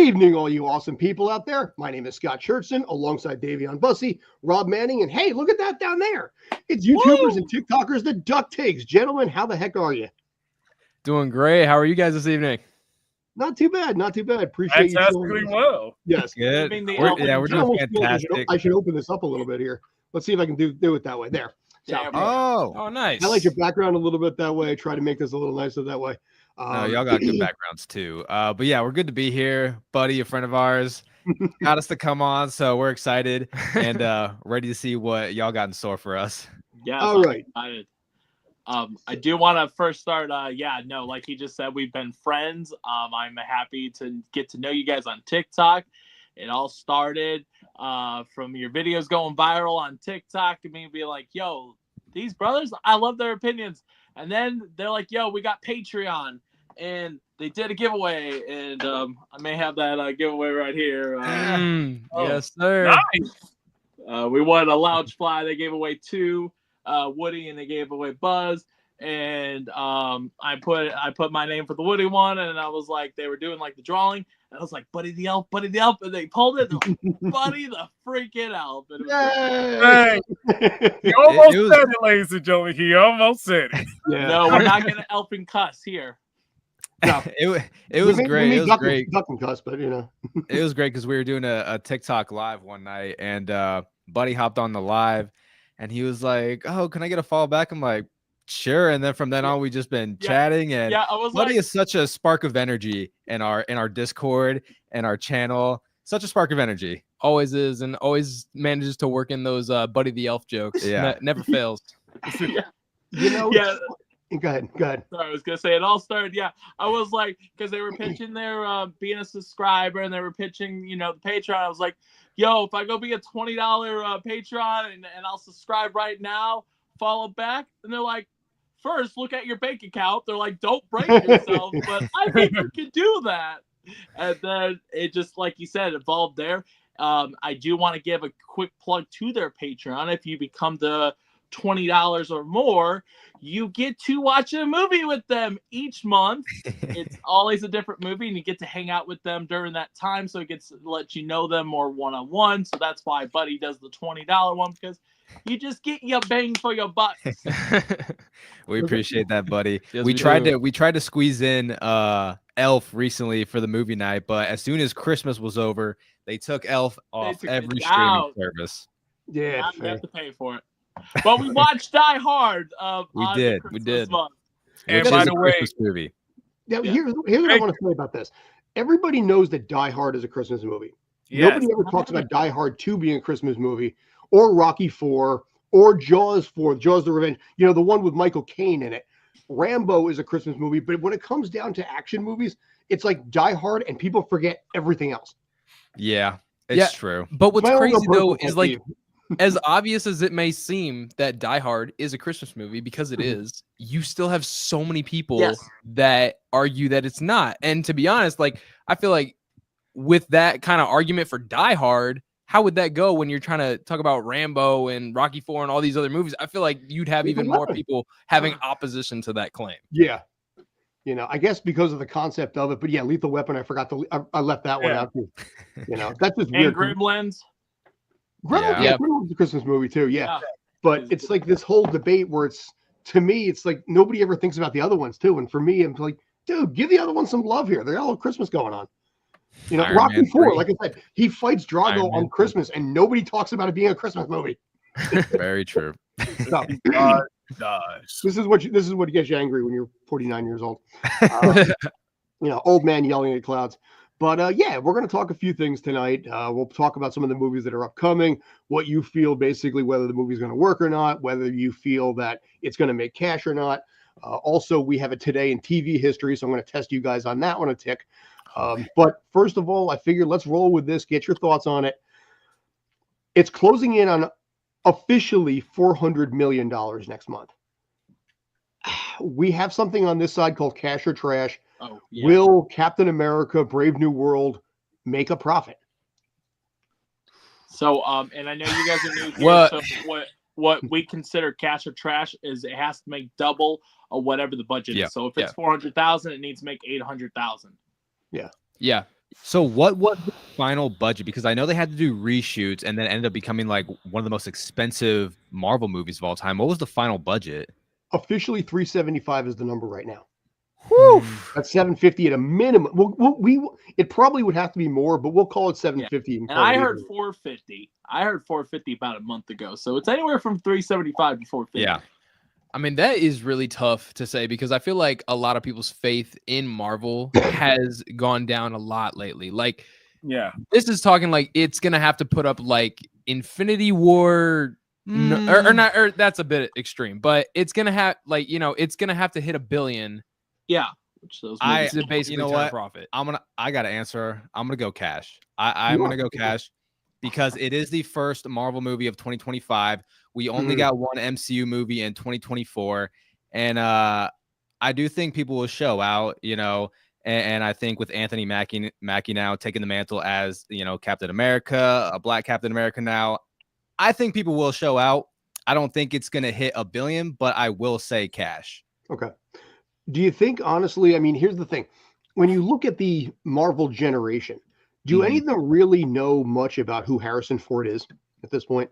evening, all you awesome people out there. My name is Scott Churchson, alongside Davion Bussey, Rob Manning, and hey, look at that down there. It's YouTubers and TikTokers, the DuckTakes. Gentlemen, how the heck are you? Doing great. How are you guys this evening? Not too bad, not too bad. Appreciate you. Fantastically well. Yes. Good. We're doing fantastic. I should open this up a little bit here. Let's see if I can do it that way. There. So, oh, nice. I like your background a little bit that way. Try to make this a little nicer that way. No, y'all got good backgrounds too. But yeah, we're good to be here. Buddy, a friend of ours, got us to come on, so we're excited and ready to see what y'all got in store for us. Yeah. All right. I do want to first start. Like he just said, we've been friends. I'm happy to get to know you guys on TikTok. It all started from your videos going viral on TikTok and me being like, yo, these brothers, I love their opinions. And then they're like, yo, we got Patreon. And they did a giveaway. And I may have that giveaway right here. Yes, sir. Nice. We won a Loungefly. They gave away 2. Woody, and they gave away Buzz. And I put my name for the Woody one. And I was like, they were doing like the drawing. And I was like, Buddy the Elf. And they pulled it. Buddy the freaking Elf. And he almost said it, ladies and gentlemen. He almost said it. Yeah. No, we're not going to elf and cuss here. No. It was great. It was great. Duck and cuss, but you know. It was great because we were doing a TikTok live one night, and Buddy hopped on the live, and he was like, "Oh, can I get a follow back?" I'm like, "Sure." And then from then on, we just been chatting, and Buddy is such a spark of energy in our Discord and our channel. Such a spark of energy. Always is, and always manages to work in those Buddy the Elf jokes. Yeah, never fails. You know. Yeah. Go ahead. Sorry, I was gonna say it all started. Yeah, I was like, because they were pitching their being a subscriber, and they were pitching, the Patreon. I was like, yo, if I go be a $20 Patreon and I'll subscribe right now, follow back, and they're like, first look at your bank account. They're like, don't break yourself, but I think you can do that. And then it just, like you said, evolved there. I do want to give a quick plug to their Patreon. If you become the $20 or more, you get to watch a movie with them each month. It's always a different movie, and you get to hang out with them during that time, so it gets to let you know them more one-on-one. So that's why Buddy does the $20 one, because you just get your bang for your buck. We appreciate that, Buddy. Yes, we tried to squeeze in Elf recently for the movie night, but as soon as Christmas was over, they took Elf off every streaming service. Yeah, you have to pay for it. But we watched Die Hard. We did. Month. And by the way, movie. Now, here's what I want to say about this. Everybody knows that Die Hard is a Christmas movie. Yes. Nobody ever talks about Die Hard 2 being a Christmas movie, or Rocky 4, or Jaws 4, Jaws the Revenge. The one with Michael Caine in it. Rambo is a Christmas movie, but when it comes down to action movies, it's like Die Hard, and people forget everything else. Yeah, it's true. But what's crazy though is like, as obvious as it may seem that Die Hard is a Christmas movie, because it is, you still have so many people that argue that it's not. And to be honest, like, I feel like with that kind of argument for Die Hard, how would that go when you're trying to talk about Rambo and Rocky 4 and all these other movies? I feel like you'd have even more people having opposition to that claim. Yeah. I guess because of the concept of it, but yeah, Lethal Weapon, I left that one out too. That's just weird. And Gremlins. Gremlins is a Christmas movie too, but it's like this whole debate where to me, it's like nobody ever thinks about the other ones too. And for me, I'm like, dude, give the other ones some love here. They all have Christmas going on. Rocky 4, like I said, he fights Drago on Christmas, and nobody talks about it being a Christmas movie. Very true. So, this is what gets you angry when you're 49 years old. Old man yelling at clouds. But we're going to talk a few things tonight. We'll talk about some of the movies that are upcoming, what you feel, basically, whether the movie's going to work or not, whether you feel that it's going to make cash or not. Also, we have a today in TV history, so I'm going to test you guys on that one a tick. But first of all, I figured let's roll with this, get your thoughts on it. It's closing in on officially $400 million next month. We have something on this side called Cash or Trash. Oh, yeah. Will Captain America Brave New World make a profit? So, and I know you guys are new here, so what we consider Cash or Trash is it has to make double of whatever the budget is. So if it's 400,000, it needs to make 800,000. Yeah. So what was the final budget? Because I know they had to do reshoots and then ended up becoming like one of the most expensive Marvel movies of all time. What was the final budget? Officially, 375 is the number right now. Whew. That's 750 at a minimum. It probably would have to be more, but we'll call it 750. Yeah. And I heard 450. I heard 450 about a month ago. So it's anywhere from 375 to 450. Yeah. I mean, that is really tough to say because I feel like a lot of people's faith in Marvel has gone down a lot lately. Like, yeah, this is talking like it's gonna have to put up like Infinity War, or that's a bit extreme, but it's gonna have like it's gonna have to hit $1 billion. Yeah, which those to basically turn profit. I gotta answer. I'm gonna go cash. I'm gonna go cash because it is the first Marvel movie of 2025. We only got one MCU movie in 2024, and I do think people will show out. And I think with Anthony Mackie now taking the mantle as Captain America, a Black Captain America now, I think people will show out. I don't think it's gonna hit $1 billion, but I will say cash. Okay. Do you think, honestly, I mean, here's the thing. When you look at the Marvel generation, do any of them really know much about who Harrison Ford is at this point?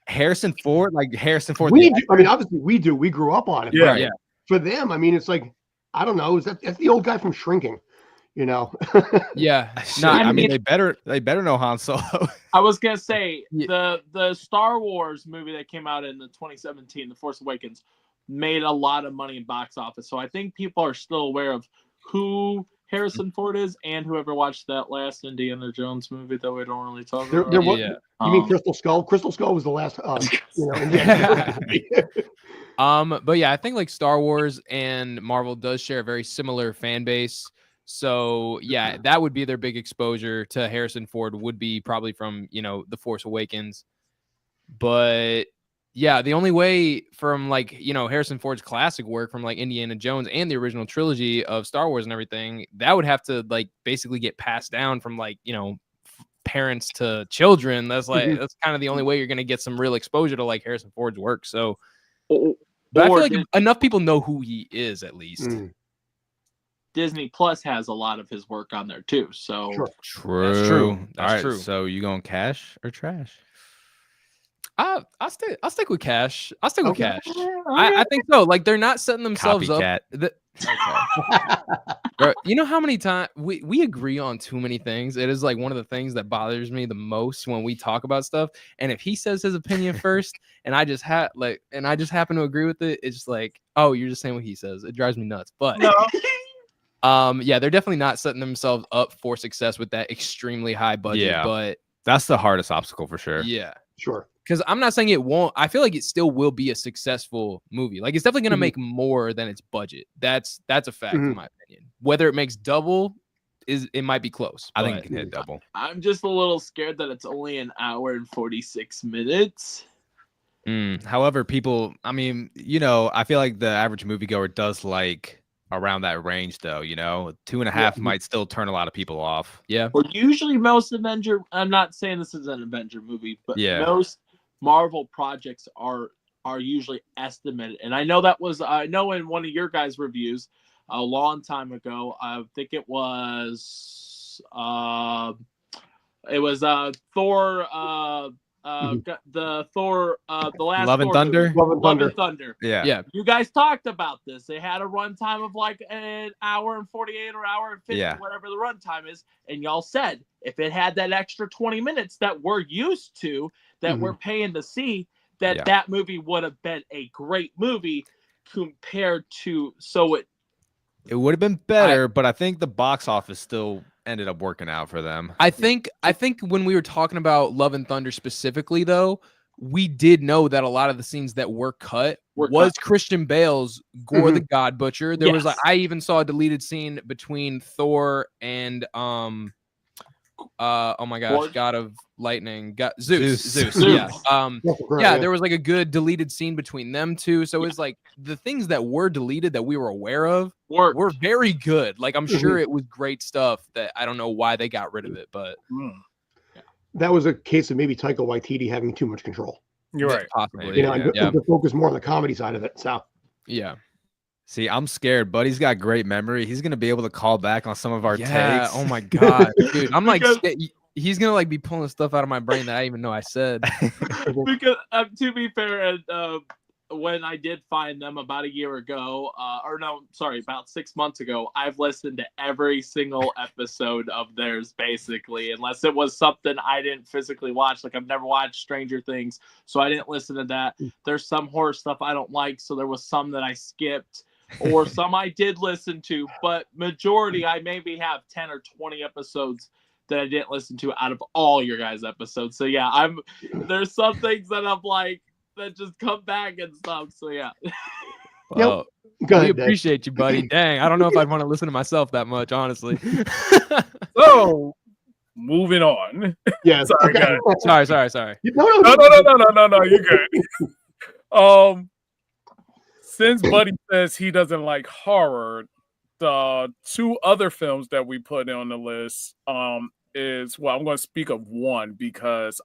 Harrison Ford? I mean, obviously we do. We grew up on it. Yeah, yeah. For them, I mean, it's like, I don't know. That's the old guy from Shrinking, Yeah. No, I mean, they better know Han Solo. I was going to say, the Star Wars movie that came out in the 2017, The Force Awakens, made a lot of money in box office. So I think people are still aware of who Harrison Ford is, and whoever watched that last Indiana Jones movie that we don't really talk about. You mean Crystal Skull? Crystal Skull was the last Indiana Jones. But yeah, I think like Star Wars and Marvel does share a very similar fan base. So yeah, that would be their big exposure to Harrison Ford, would be probably from The Force Awakens. But yeah, the only way from Harrison Ford's classic work from like Indiana Jones and the original trilogy of Star Wars and everything, that would have to like basically get passed down from parents to children. That's that's kind of the only way you're going to get some real exposure to like Harrison Ford's work. So, but I feel like enough people know who he is at least. Disney Plus has a lot of his work on there too. So true. That's true. All right. So you going cash or trash? I'll stick with cash. I'll stick with cash. I think so. Like, they're not setting themselves up. Bro, you know how many times we agree on too many things? It is like one of the things that bothers me the most when we talk about stuff. And if he says his opinion first, and I just happen to agree with it, it's just like, oh, you're just saying what he says. It drives me nuts. But yeah, they're definitely not setting themselves up for success with that extremely high budget. Yeah, but that's the hardest obstacle for sure. Yeah, sure. Because I'm not saying it won't. I feel like it still will be a successful movie. Like, it's definitely going to make more than its budget. That's a fact, in my opinion. Whether it makes double, it might be close. I think it can hit double. I'm just a little scared that it's only an hour and 46 minutes. However, people, I mean, I feel like the average moviegoer does like around that range, though. 2.5 might still turn a lot of people off. Yeah. Well, usually most Avenger, I'm not saying this is an Avenger movie, but most Marvel projects are usually estimated. And I know in one of your guys' reviews a long time ago, I think it was Thor, the Thor, the last Love and Thor Thunder. movie. Love and Thunder. Yeah. You guys talked about this. They had a runtime of like an hour and 48 or hour and 50, whatever the runtime is. And y'all said if it had that extra 20 minutes that we're used to, that we're paying to see, that movie would have been a great movie compared to. So it would have been better, but I think the box office still ended up working out for them. I think when we were talking about Love and Thunder specifically, though, we did know that a lot of the scenes that were cut was Christian Bale's Gore the God Butcher. There was I even saw a deleted scene between Thor and oh my gosh, God of Lightning, Zeus. Yeah. There was like a good deleted scene between them two. So it's like the things that were deleted that we were aware of were very good. Like, I'm sure it was great stuff that I don't know why they got rid of it, but that was a case of maybe Taika Waititi having too much control. You're right. Possibly. To focus more on the comedy side of it. So yeah. See, I'm scared. Buddy's got great memory. He's gonna be able to call back on some of our takes. Oh my god, dude! I'm like, he's gonna like be pulling stuff out of my brain that I even know I said. Because to be fair, when I did find them about a year ago, about 6 months ago, I've listened to every single episode of theirs, basically, unless it was something I didn't physically watch. Like, I've never watched Stranger Things, so I didn't listen to that. There's some horror stuff I don't like, so there was some that I skipped, or some I did listen to, but majority, I maybe have 10 or 20 episodes that I didn't listen to out of all your guys' episodes. So yeah, there's some things that I'm like, that just come back and stuff. So yeah. Well, we appreciate you, buddy. Dang, I don't know if I'd want to listen to myself that much, honestly. So, moving on. Yeah. Sorry, okay. Sorry. No, you're good. Since Buddy says he doesn't like horror, the 2 other films that we put on the list I'm going to speak of one because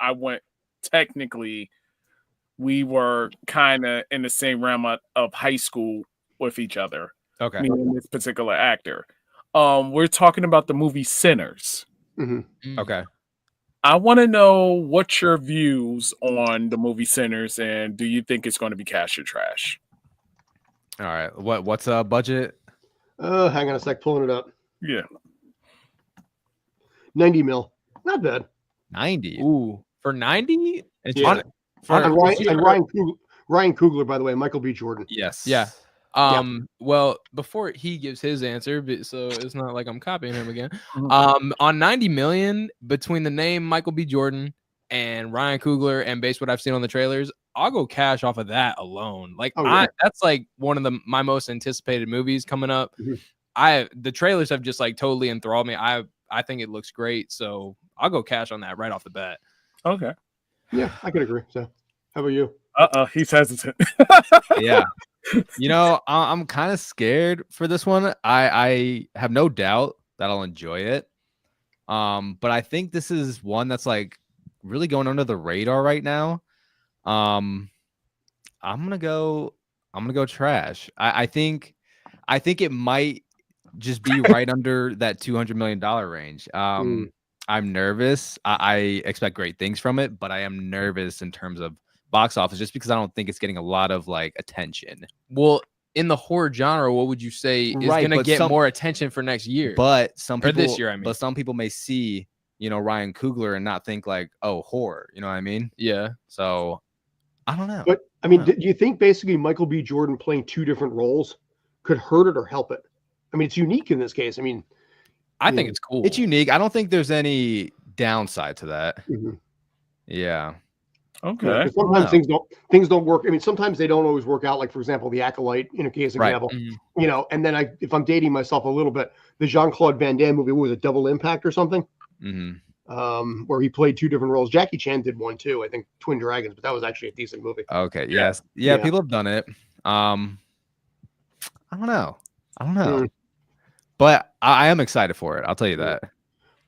we were kind of in the same realm of high school with each other. Okay. Me and this particular actor. We're talking about the movie Sinners. Mm-hmm. Okay. I want to know what's your views on the movie Sinners, and do you think it's going to be cash or trash? All right. What's budget? Hang on a sec, pulling it up. Yeah. 90 mil. Not bad. 90. Ooh, for 90? Yeah. And Ryan Coogler, by the way, Michael B. Jordan. Yes. Yeah. Well, before he gives his answer, so it's not like I'm copying him again. On 90 million, between the name Michael B. Jordan and Ryan Coogler, and based what I've seen on the trailers, I'll go cash off of that alone. Like, that's like one of my most anticipated movies coming up. Mm-hmm. The trailers have just like totally enthralled me. I think it looks great, so I'll go cash on that right off the bat. Okay. Yeah, I could agree. So, how about you? He's hesitant. Yeah. You know, I'm kind of scared for this one. I have no doubt that I'll enjoy it. But I think this is one that's like really going under the radar right now. I'm gonna go trash. I think it might just be right under that $200 million range. I'm nervous. I expect great things from it, but I am nervous in terms of box office just because I don't think it's getting a lot of like attention. Well, in the horror genre, what would you say is going to get more attention for next year? But some people, this year, I mean. But some people may see, Ryan Coogler and not think like, oh, horror. You know what I mean? Yeah. So I don't know. But I mean, do you think basically Michael B. Jordan playing 2 different roles could hurt it or help it? I mean, it's unique in this case. I mean, I think it's cool. It's unique. I don't think there's any downside to that. Mm-hmm. Yeah. Okay. Yeah, sometimes things don't work. I mean, sometimes they don't always work out. Like, for example, The Acolyte, in a case example. Mm-hmm. And then if I'm dating myself a little bit, the Jean-Claude Van Damme movie, what was it, Double Impact or something? Mm-hmm. Where he played 2 different roles. Jackie Chan did one too, I think, Twin Dragons, but that was actually a decent movie. Okay. Yes. Yeah. People have done it. I don't know. But I am excited for it. I'll tell you that.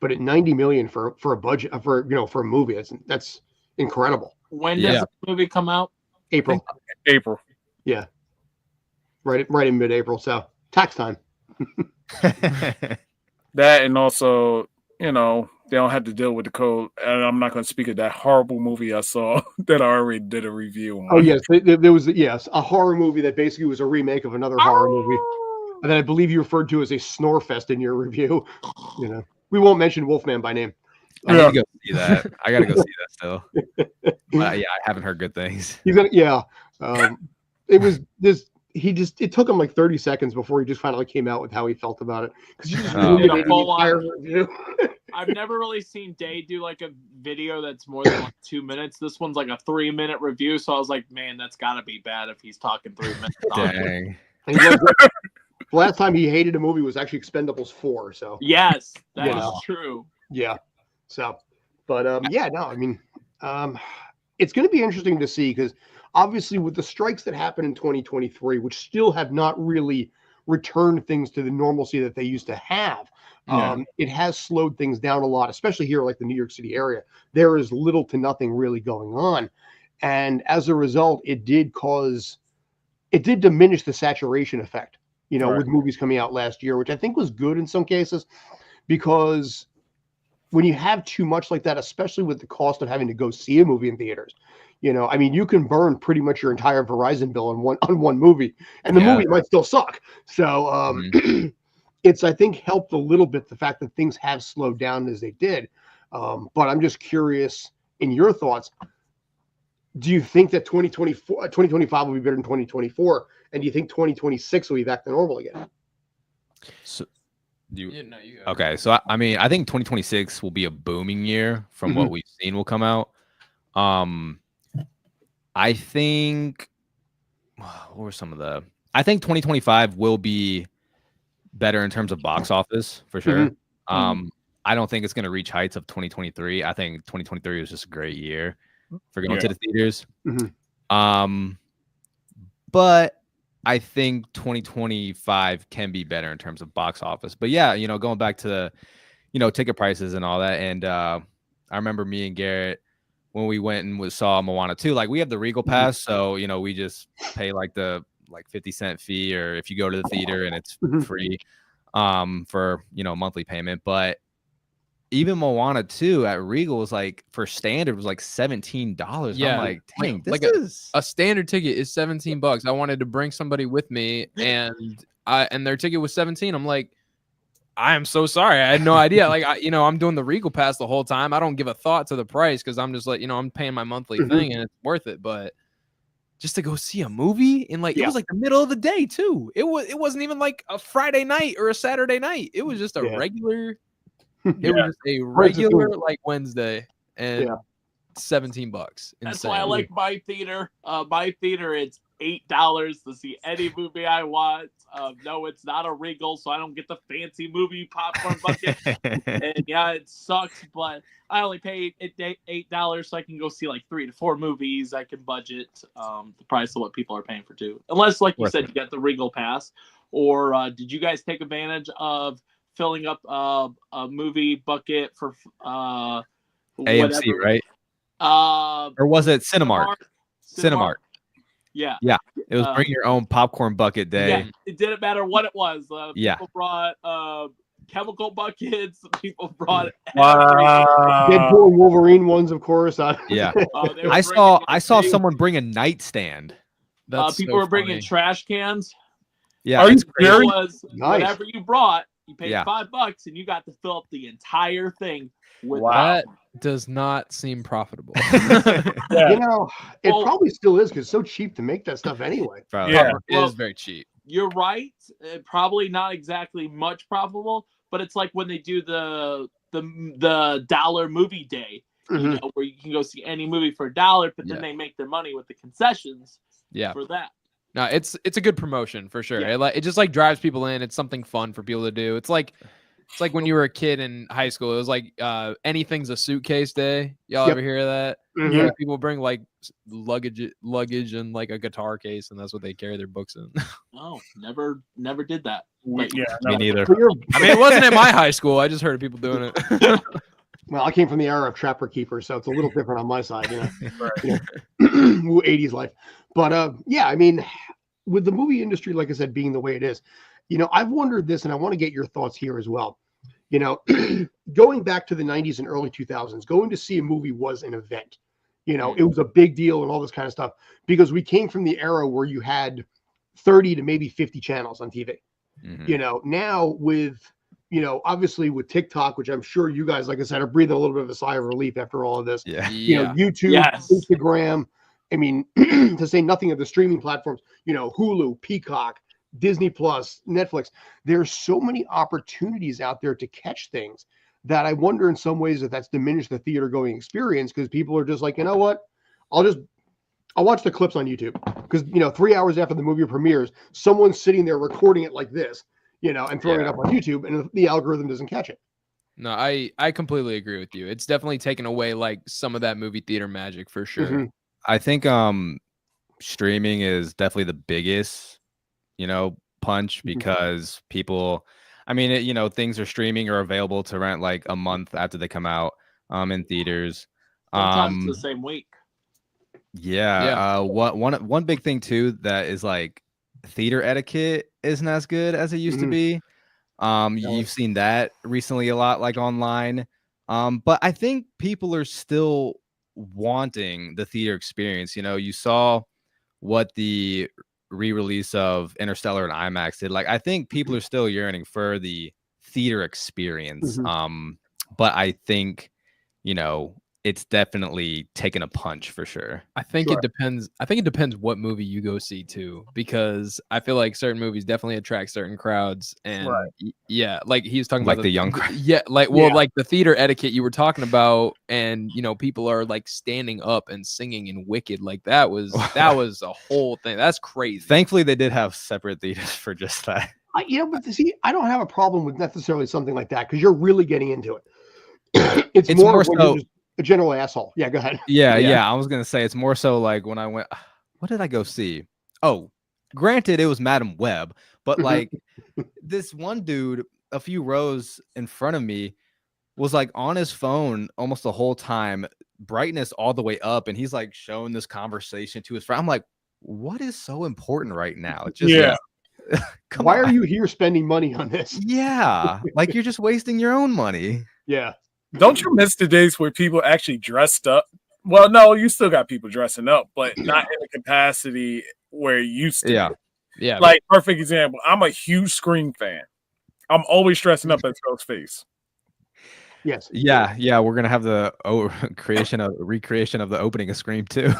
But at 90 million for a budget for a movie, that's incredible. When does the movie come out? April. Yeah. Right in mid-April. So tax time. That, and also, they don't have to deal with the code. And I'm not going to speak of that horrible movie I saw that I already did a review on. Oh yes, there was a horror movie that basically was a remake of another horror movie. And then I believe you referred to as a snore fest in your review. We won't mention Wolfman by name. I gotta go see that. I gotta go see that still. I haven't heard good things. He's gonna, it was this. It took him like 30 seconds before he just finally came out with how he felt about it. Because you just a full-on review. I've never really seen Day do like a video that's more than like 2 minutes. This one's like a 3-minute review, so I was like, man, that's gotta be bad if he's talking 3 minutes. Dang. The last time he hated a movie was actually Expendables 4. So yes, that is true. Yeah. So, but I mean, it's going to be interesting to see because obviously with the strikes that happened in 2023, which still have not really returned things to the normalcy that they used to have, it has slowed things down a lot, especially here like the New York City area. There is little to nothing really going on, and as a result, it did diminish the saturation effect with movies coming out last year, which I think was good in some cases, because when you have too much like that, especially with the cost of having to go see a movie in theaters, I mean, you can burn pretty much your entire Verizon bill on one movie, and the movie might still suck. So it's, I think, helped a little bit the fact that things have slowed down as they did. But I'm just curious in your thoughts. Do you think that 2025 will be better than 2024? And do you think 2026 will be back to normal again? So, okay. So, I mean, I think 2026 will be a booming year from what we've seen will come out. I think, what were some of the, I think 2025 will be better in terms of box office for sure. I don't think it's going to reach heights of 2023. I think 2023 was just a great year for going to the theaters. But I think 2025 can be better in terms of box office. But yeah, going back to the, ticket prices and all that. And I remember me and Garrett, when we went and saw Moana 2, like we have the Regal Pass. So, we just pay like the 50-cent fee, or if you go to the theater and it's free for, monthly payment. But even Moana 2 at Regal was like, for standard, was like $17. Yeah. I'm like, dang, this is a standard ticket is $17. I wanted to bring somebody with me, and their ticket was $17. I'm like, I am so sorry. I had no idea. Like, I'm doing the Regal Pass the whole time. I don't give a thought to the price because I'm just like, I'm paying my monthly thing and it's worth it. But just to go see a movie in it was like the middle of the day too. It wasn't even like a Friday night or a Saturday night. It was just a regular. It was just a regular Wednesday, and $17. That's why I like my theater. My theater, it's $8 to see any movie I want. No, it's not a Regal, so I don't get the fancy movie popcorn bucket. And yeah, it sucks, but I only pay $8 so I can go see like 3 to 4 movies. I can budget the price of what people are paying for too. Unless, like you said, you got the Regal Pass. Or did you guys take advantage of filling up a movie bucket for AMC, right? Or was it Cinemark? Cinemark. Yeah. It was bring your own popcorn bucket day. Yeah, it didn't matter what it was. People brought chemical buckets. People brought Deadpool and Wolverine ones, of course. I saw someone bring a nightstand. People were bringing trash cans. Yeah, it was whatever you brought. You paid $5 and you got to fill up the entire thing with that. Does not seem profitable. It probably still is because it's so cheap to make that stuff anyway. It is very cheap. You're right. Probably not exactly much profitable, but it's like when they do the dollar movie day, where you can go see any movie for $1, but then they make their money with the concessions for that. No, it's a good promotion for sure. It just drives people in. It's something fun for people to do. It's like when you were a kid in high school. It was like anything's a suitcase day. Y'all ever hear of that? Yeah. People bring luggage and like a guitar case, and that's what they carry their books in. Oh, never did that. Me neither. I mean, it wasn't at my high school. I just heard of people doing it. Well, I came from the era of Trapper Keeper, so it's a little different on my side, 80s life. But I mean, with the movie industry, like I said, being the way it is, I've wondered this, and I want to get your thoughts here as well. Going back to the 90s and early 2000s, going to see a movie was an event. It was a big deal and all this kind of stuff, because we came from the era where you had 30 to maybe 50 channels on TV. Now with obviously with TikTok, which I'm sure you guys, like I said, are breathing a little bit of a sigh of relief after all of this. YouTube, Instagram. I mean, to say nothing of the streaming platforms, Hulu, Peacock, Disney Plus, Netflix. There's so many opportunities out there to catch things that I wonder in some ways that's diminished the theater going experience, because people are just like, you know what? I'll watch the clips on YouTube, because 3 hours after the movie premieres, someone's sitting there recording it like this, and throwing it up on YouTube, and the algorithm doesn't catch it. No, I completely agree with you. It's definitely taken away some of that movie theater magic for sure. I think streaming is definitely the biggest, punch, because people, I mean, things are streaming or available to rent like a month after they come out in theaters. Sometimes the same week. One big thing too that is like theater etiquette isn't as good as it used to be. You've seen that recently a lot, like online. But I think people are still wanting the theater experience. You know, you saw what the re-release of Interstellar and IMAX did. Like, I think people are still yearning for the theater experience. But I think, you know, it's definitely taken a punch for sure. I think it depends. I think it depends what movie you go see too, because I feel like certain movies definitely attract certain crowds. And yeah, like he was talking like about the young crowd. Yeah, like like the theater etiquette you were talking about, and you know, people are like standing up and singing in Wicked. Like that was a whole thing. That's crazy. Thankfully, they did have separate theaters for just that. But see, I don't have a problem with necessarily something like that because you're really getting into it. It's more when so you're just a general asshole. Yeah, go ahead. Yeah. I was gonna say it's more so like when I went. What did I go see? Oh, granted, it was Madam Web, but like this one dude a few rows in front of me was like on his phone almost the whole time, brightness all the way up, and he's like showing this conversation to his friend. I'm like, what is so important right now? Just Why are you here spending money on this? Yeah, like you're just wasting your own money. Yeah. Don't you miss the days where people actually dressed up? Well, no, you still got people dressing up, but not in the capacity where it used to. Yeah. Like, perfect example, I'm a huge Scream fan. I'm always dressing up as Ghostface. Yes. Yeah. We're gonna have the recreation of the opening of Scream too.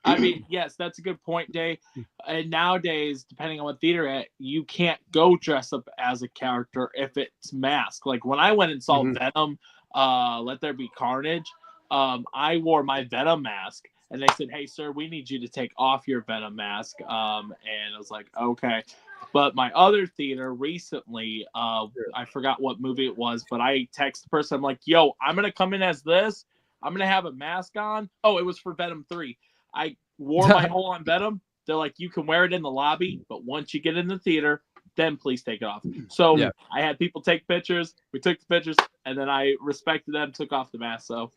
I mean, yes, that's a good point, Day. And nowadays, depending on what theater at, you can't go dress up as a character if it's masked. Like when I went and saw Venom, Let There Be Carnage, I wore my Venom mask, and they said, "Hey, sir, we need you to take off your Venom mask." And I was like, "Okay." But my other theater recently, I forgot what movie it was, but I texted the person, I'm like, "Yo, I'm gonna come in as this. I'm gonna have a mask on." Oh, it was for Venom 3. I wore my whole on Venom. They're like, you can wear it in the lobby, but once you get in the theater, then please take it off. So I had people take pictures. We took the pictures, and then I respected them, took off the mask. So,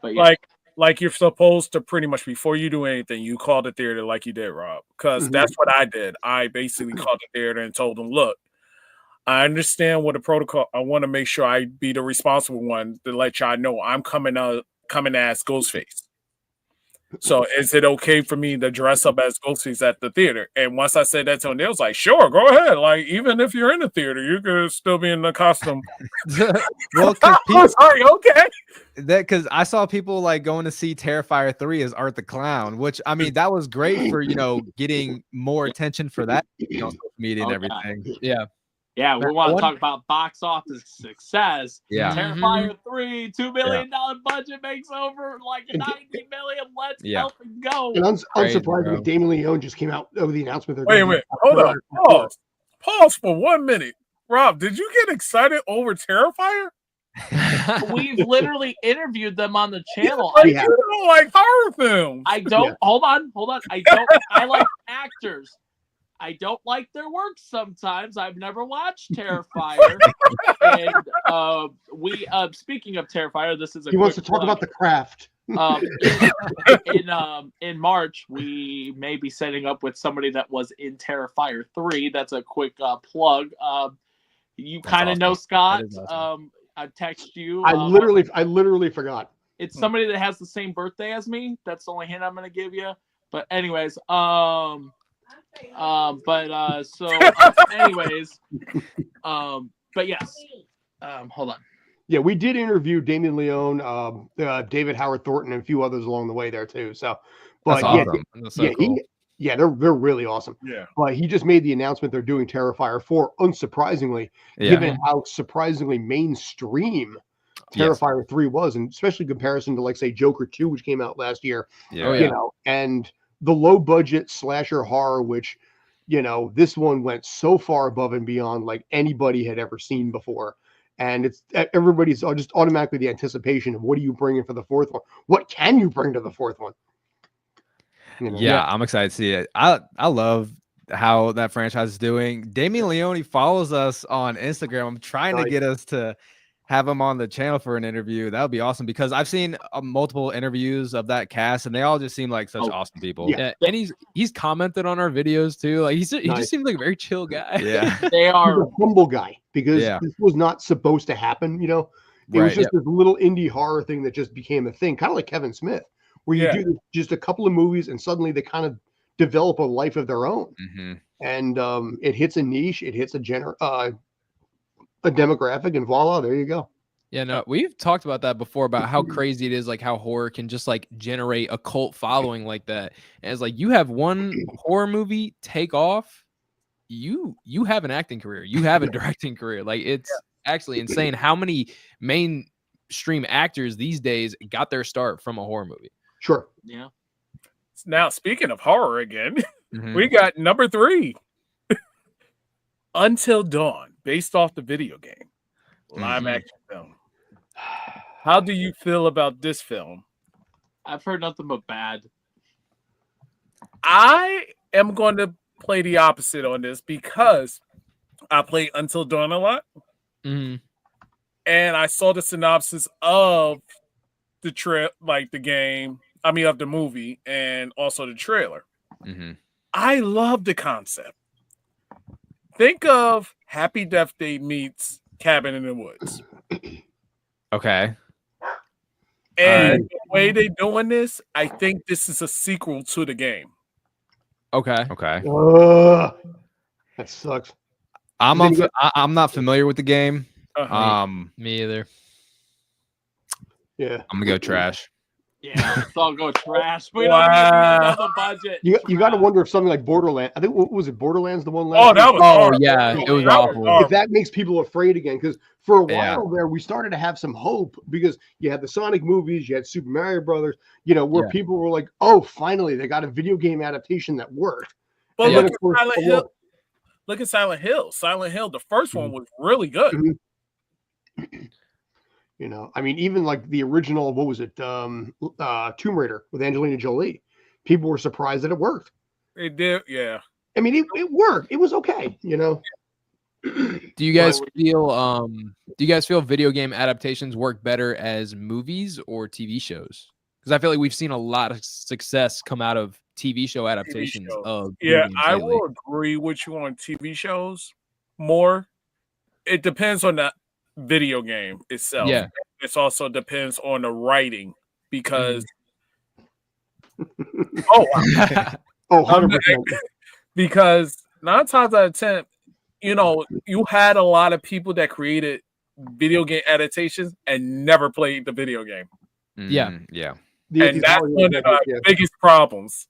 but yeah. Like you're supposed to pretty much, before you do anything, you call the theater like you did, Rob. Because that's what I did. I basically called the theater and told them, look, I understand what the protocol. I want to make sure I be the responsible one to let y'all know I'm coming as Ghostface. So is it okay for me to dress up as Ghostface at the theater? And once I said that to him, they was like, sure, go ahead. Like, even if you're in the theater, you could still be in the costume. Well, I was like, okay. Because I saw people like going to see Terrifier 3 as Art the Clown, which I mean that was great for getting more attention for that social media and everything. Yeah, we want to talk about box office success. Yeah. Terrifier 3, $2 million budget makes over like 90 million. Let's help it go. And unsurprisingly, Damien Leone just came out with the announcement. Wait a minute. Hold on. Pause for 1 minute. Rob, did you get excited over Terrifier? We've literally interviewed them on the channel. You don't like horror films. I don't. Hold on. I like actors. I don't like their work sometimes. I've never watched Terrifier. And we speaking of Terrifier, this is he wants to talk about The Craft. In March, we may be setting up with somebody that was in Terrifier 3. That's a quick plug. You kind of know Scott. Awesome. I text you. I literally forgot. It's somebody that has the same birthday as me. That's the only hint I'm going to give you. But anyways, but yes, hold on. Yeah, we did interview Damien Leone, David Howard Thornton, and a few others along the way there too. So, but that's awesome. That's so cool. They're really awesome. Yeah, but he just made the announcement they're doing Terrifier 4. Unsurprisingly, given how surprisingly mainstream Terrifier 3 was, and especially in comparison to like say Joker 2, which came out last year. And the low budget slasher horror, which, this one went so far above and beyond like anybody had ever seen before. And it's everybody's just automatically the anticipation of what are you bringing for the fourth one? What can you bring to the fourth one? Yeah, I'm excited to see it. I love how that franchise is doing. Damien Leone follows us on Instagram. I'm trying to get us to have him on the channel for an interview. That would be awesome because I've seen multiple interviews of that cast and they all just seem like such awesome people. Yeah, and he's commented on our videos too. Like he just seems like a very chill guy. Yeah, they are a humble guy because this was not supposed to happen. You know, it was just this little indie horror thing that just became a thing, kind of like Kevin Smith, where you do just a couple of movies and suddenly they kind of develop a life of their own. And it hits a niche, it hits a demographic, and voila, there you go. Yeah, no, we've talked about that before about how crazy it is, like how horror can just like generate a cult following like that. And it's like you have one horror movie take off, you have an acting career, you have a directing career. Like it's actually insane how many mainstream actors these days got their start from a horror movie. Sure. Yeah. Now, speaking of horror again, we got number 3. Until Dawn, based off the video game. Live action film. How do you feel about this film? I've heard nothing but bad. I am going to play the opposite on this because I play Until Dawn a lot. And I saw the synopsis of the game. I mean, of the movie and also the trailer. I love the concept. Think of Happy Death Day meets Cabin in the Woods. Okay. And the way they're doing this, I think this is a sequel to the game. Okay. That sucks. I'm not familiar with the game. Me either. Yeah. I'm gonna go trash. Yeah, let's all go trash. We don't need another budget. You got to wonder if something like Borderlands. I think was it Borderlands the one last? That was horrible. Yeah, it was awful. If that makes people afraid again, because for a while there, we started to have some hope because you had the Sonic movies, you had Super Mario Brothers, you know, where people were like, "Oh, finally, they got a video game adaptation that worked." But look at Silent Hill. Look at Silent Hill. Silent Hill, the first one was really good. You know, I mean, even like the original, what was it? Tomb Raider with Angelina Jolie. People were surprised that it worked. It did, yeah. I mean, it worked. It was okay, you know. Do you guys feel video game adaptations work better as movies or TV shows? Because I feel like we've seen a lot of success come out of TV show adaptations of I will agree with you on TV shows more. It depends on the video game itself. Yeah. It also depends on the writing because 100%. Because 9 times out of 10, you know, you had a lot of people that created video game adaptations and never played the video game. Yeah. And that's one of the biggest problems.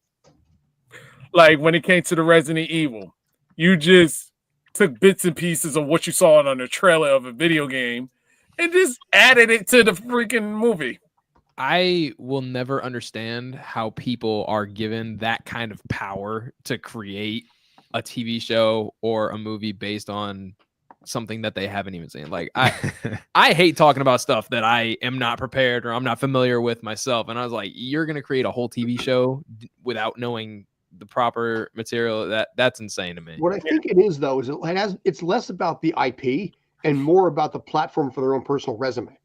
Like when it came to the Resident Evil, you just took bits and pieces of what you saw on the trailer of a video game and just added it to the freaking movie. I will never understand how people are given that kind of power to create a TV show or a movie based on something that they haven't even seen. Like I hate talking about stuff that I am not prepared or I'm not familiar with myself. And I was like, you're going to create a whole TV show without knowing the proper material. That's insane to me. What I think it is though, is it's less about the IP and more about the platform for their own personal resume.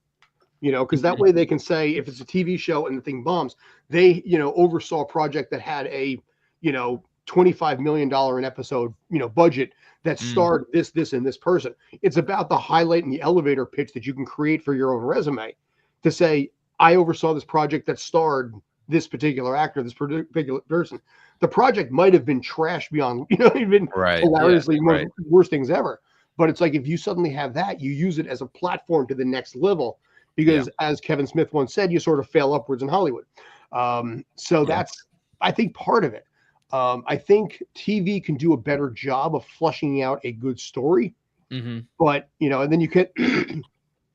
You know, because that way they can say if it's a TV show and the thing bombs, they, you know, oversaw a project that had a, you know, $25 million an episode, you know, budget that starred this, and this person. It's about the highlight and the elevator pitch that you can create for your own resume to say, I oversaw this project that starred this particular actor, this particular person. The project might have been trash beyond, you know, even hilariously worst things ever. But it's like if you suddenly have that, you use it as a platform to the next level. Because as Kevin Smith once said, you sort of fail upwards in Hollywood. So that's, I think, part of it. I think TV can do a better job of flushing out a good story. But, you know, and then you can,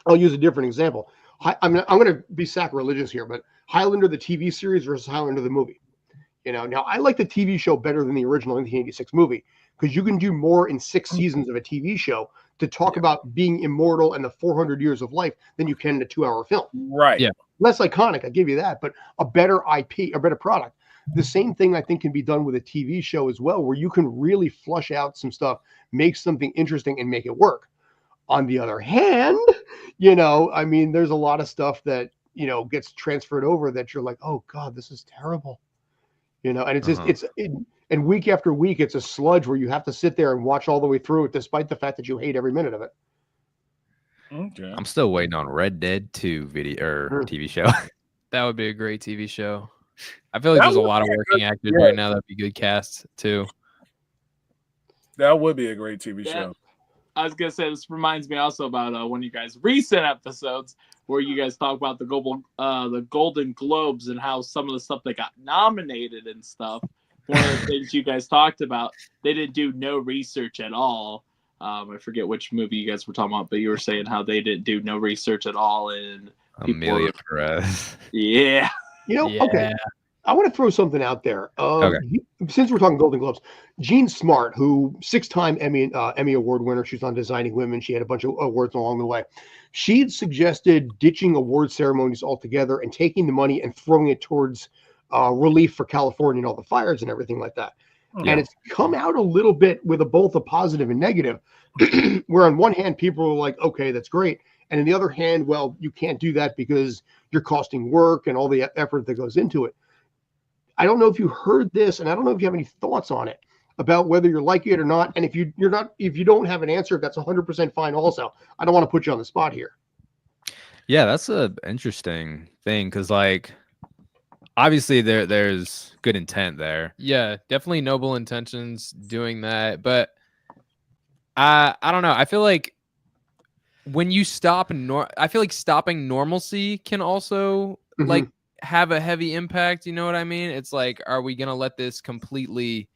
I'll use a different example. I'm going to be sacrilegious here, but Highlander, the TV series versus Highlander, the movie. You know, now I like the TV show better than the original 1986 movie because you can do more in 6 seasons of a TV show to talk about being immortal and the 400 years of life than you can in a 2-hour film. Right. Yeah. Less iconic, I give you that, but a better IP, a better product. The same thing I think can be done with a TV show as well, where you can really flush out some stuff, make something interesting and make it work. On the other hand, You know, I mean, there's a lot of stuff that, you know, gets transferred over that you're like, oh God, this is terrible. You know, and it's just, and week after week, it's a sludge where you have to sit there and watch all the way through it, despite the fact that you hate every minute of it. Okay. I'm still waiting on Red Dead 2 video or TV show. That would be a great TV show. I feel like there's a lot of working actors right now that'd be good casts too. That would be a great TV show. I was gonna say, this reminds me also about one of you guys' recent episodes where you guys talk about the Golden Globes and how some of the stuff that got nominated and stuff. One of the things you guys talked about, they didn't do no research at all. I forget which movie you guys were talking about, but you were saying how they didn't do no research at all. And Amelia Perez. Yeah. You know, okay. I want to throw something out there. Since we're talking Golden Globes, Jean Smart, who 6-time Emmy Award winner, she's on Designing Women. She had a bunch of awards along the way. She'd suggested ditching award ceremonies altogether and taking the money and throwing it towards relief for California and all the fires and everything like that. Yeah. And it's come out a little bit with both a positive and negative, where on one hand, people are like, okay, that's great. And on the other hand, well, you can't do that because you're costing work and all the effort that goes into it. I don't know if you heard this, and I don't know if you have any thoughts on it about whether you're liking it or not. And if you don't have an answer, that's 100% fine. Also, I don't want to put you on the spot here. Yeah, that's an interesting thing because, like, obviously there's good intent there. Yeah, definitely noble intentions doing that, but I don't know. I feel like when you stop, I feel like stopping normalcy can also like have a heavy impact. You know what I mean? It's like, are we gonna let this completely,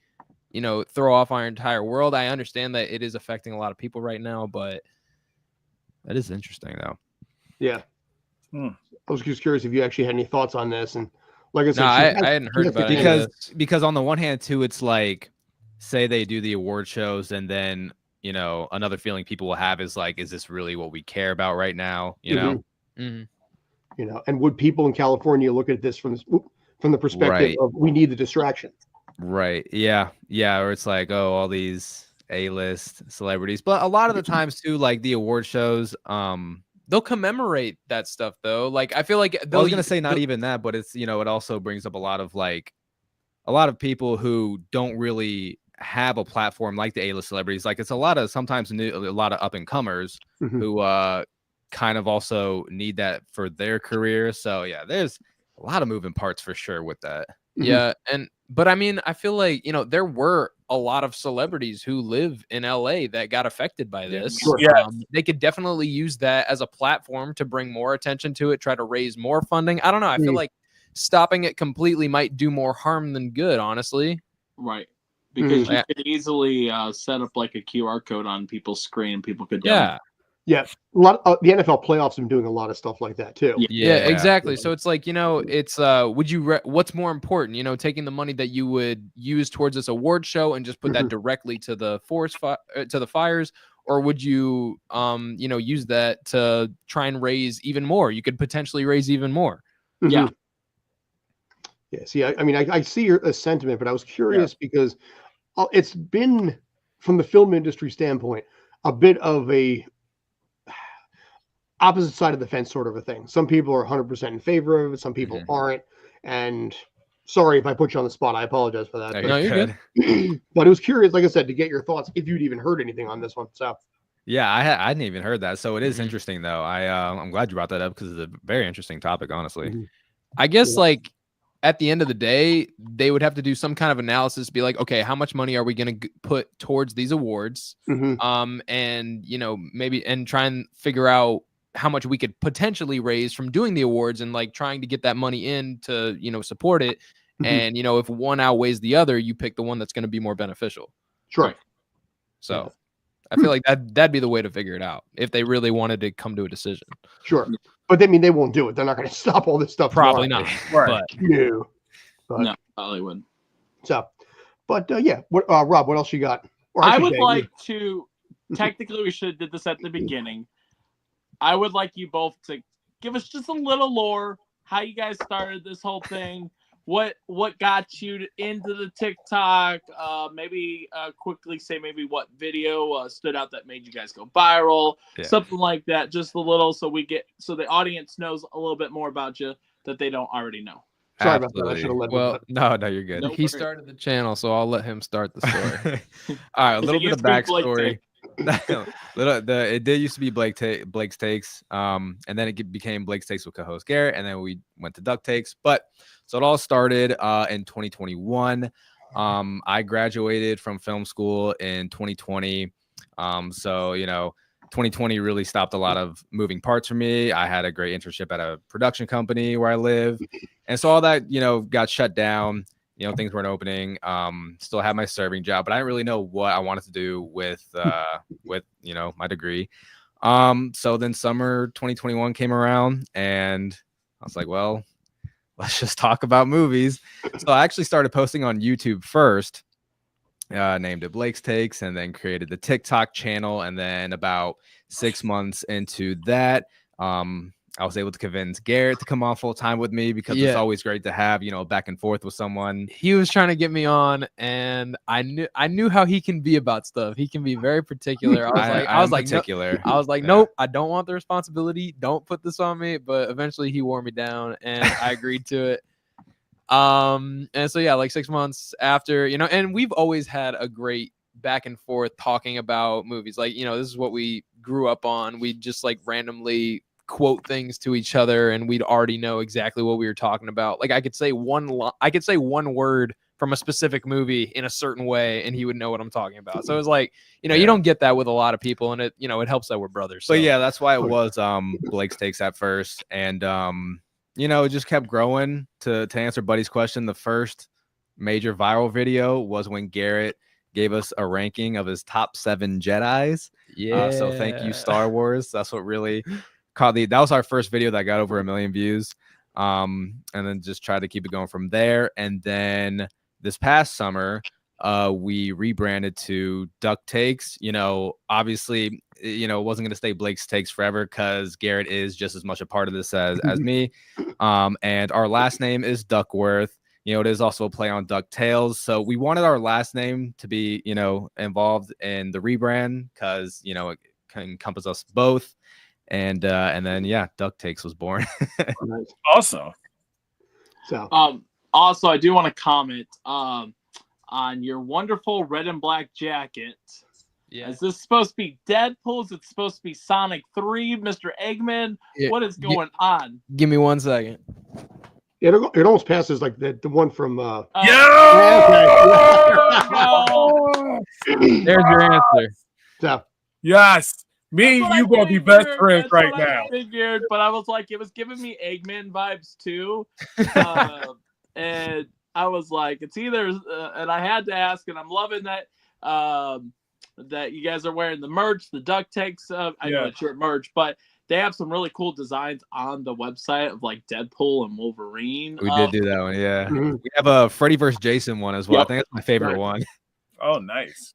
you know, throw off our entire world? I understand that it is affecting a lot of people right now, but that is interesting though. Yeah. I was just curious if you actually had any thoughts on this. And like I said, I hadn't heard about it because on the one hand too, it's like, say they do the award shows and then, you know, another feeling people will have is like, is this really what we care about right now? You know? You know, and would people in California look at this from the perspective of we need the distraction? Right. Yeah. Yeah. Or it's like, oh, all these A-list celebrities. But a lot of the times too, like the award shows, they'll commemorate that stuff though. Like I feel like I was gonna say not even that, but it's, you know, it also brings up a lot of people who don't really have a platform like the A-list celebrities. Like it's a lot of up and comers who kind of also need that for their career. So yeah, there's a lot of moving parts for sure with that. Yeah, but I mean, I feel like, you know, there were a lot of celebrities who live in LA that got affected by this. They could definitely use that as a platform to bring more attention to it, try to raise more funding. I don't know. I feel like stopping it completely might do more harm than good, honestly. Right. Because you could easily set up like a QR code on people's screen and people could Yeah, a lot of, the NFL playoffs have been doing a lot of stuff like that too. Yeah, exactly. So it's like, you know, it's what's more important, you know, taking the money that you would use towards this award show and just put that directly to the to the fires, or would you you know, use that to try and raise even more? You could potentially raise even more. Yeah. See, I mean, I see your sentiment, but I was curious because it's been, from the film industry standpoint, a bit of a opposite side of the fence sort of a thing. Some people are 100% in favor of it. Some people aren't. And sorry if I put you on the spot. I apologize for that. No, you're good. But it was curious, like I said, to get your thoughts if you'd even heard anything on this one. So yeah, I hadn't even heard that. So it is interesting though. I'm glad you brought that up because it's a very interesting topic, honestly. I guess like at the end of the day, they would have to do some kind of analysis, be like, okay, how much money are we going to put towards these awards? And, you know, maybe, and try and figure out how much we could potentially raise from doing the awards and like trying to get that money in to, you know, support it. And, you know, if one outweighs the other, you pick the one that's going to be more beneficial. Sure. So I feel like that'd be the way to figure it out if they really wanted to come to a decision. Sure. But I mean, they won't do it. They're not going to stop all this stuff. Probably not. Right. No, probably wouldn't. So, but yeah, Rob, what else you got? I would like to, technically we should have did this at the beginning. I would like you both to give us just a little lore, how you guys started this whole thing, what got you into the TikTok? Maybe quickly say maybe what video stood out that made you guys go viral, something like that. Just a little, so the audience knows a little bit more about you that they don't already know. Sorry about that. I should have led with that. No, you're good. No, he started the channel, so I'll let him start the story. All right, a little bit of backstory. It did used to be Blake's Takes, and then it became Blake's Takes with co-host Garrett, and then we went to DuckTakes. But so it all started in 2021. I graduated from film school in 2020. So 2020 really stopped a lot of moving parts for me. I had a great internship at a production company where I live, and so all that got shut down. Things weren't opening. Still had my serving job, but I didn't really know what I wanted to do with my degree. So then summer 2021 came around, and I was like, well, let's just talk about movies. So I actually started posting on YouTube first, named it Blake's Takes, and then created the TikTok channel. And then about 6 months into that, I was able to convince Garrett to come on full time with me, because it's always great to have, back and forth with someone. He was trying to get me on, and I knew how he can be about stuff. He can be very particular. I was like, nope, I don't want the responsibility. Don't put this on me. But eventually he wore me down, and I agreed to it. And so like 6 months after, and we've always had a great back and forth talking about movies. Like, this is what we grew up on. We just like randomly quote things to each other, and we'd already know exactly what we were talking about. Like I could say one word from a specific movie in a certain way, and he would know what I'm talking about. So it was like, you don't get that with a lot of people, and it helps that we're brothers. So yeah, that's why it was Blake's Takes at first, and it just kept growing. To answer Buddy's question, the first major viral video was when Garrett gave us a ranking of his top 7 Jedis. So thank you, Star Wars. That's what really that was our first video that got over 1 million views. And then just tried to keep it going from there. And then this past summer, we rebranded to DuckTakes. Obviously, it wasn't going to stay Blake's Takes forever, because Garrett is just as much a part of this as me. And our last name is Duckworth. It is also a play on DuckTales. So we wanted our last name to be, involved in the rebrand, because, it can encompass us both. And then DuckTakes was born. Awesome. So also, I do want to comment on your wonderful red and black jacket. Yeah. Is this supposed to be Deadpool? Is it supposed to be Sonic 3, Mr. Eggman? Yeah. What is going on? Give me 1 second. It almost passes like the one from No! There's your answer. So yes. Me and you gonna be best friends right now. Figured, but I was like, it was giving me Eggman vibes too, and I was like, it's either. And I had to ask, and I'm loving that that you guys are wearing the merch, the DuckTakes. I know it's your merch, but they have some really cool designs on the website of like Deadpool and Wolverine. We did do that one, yeah. Mm-hmm. We have a Freddy vs. Jason one as well. Yep. I think that's my favorite one. Oh, nice.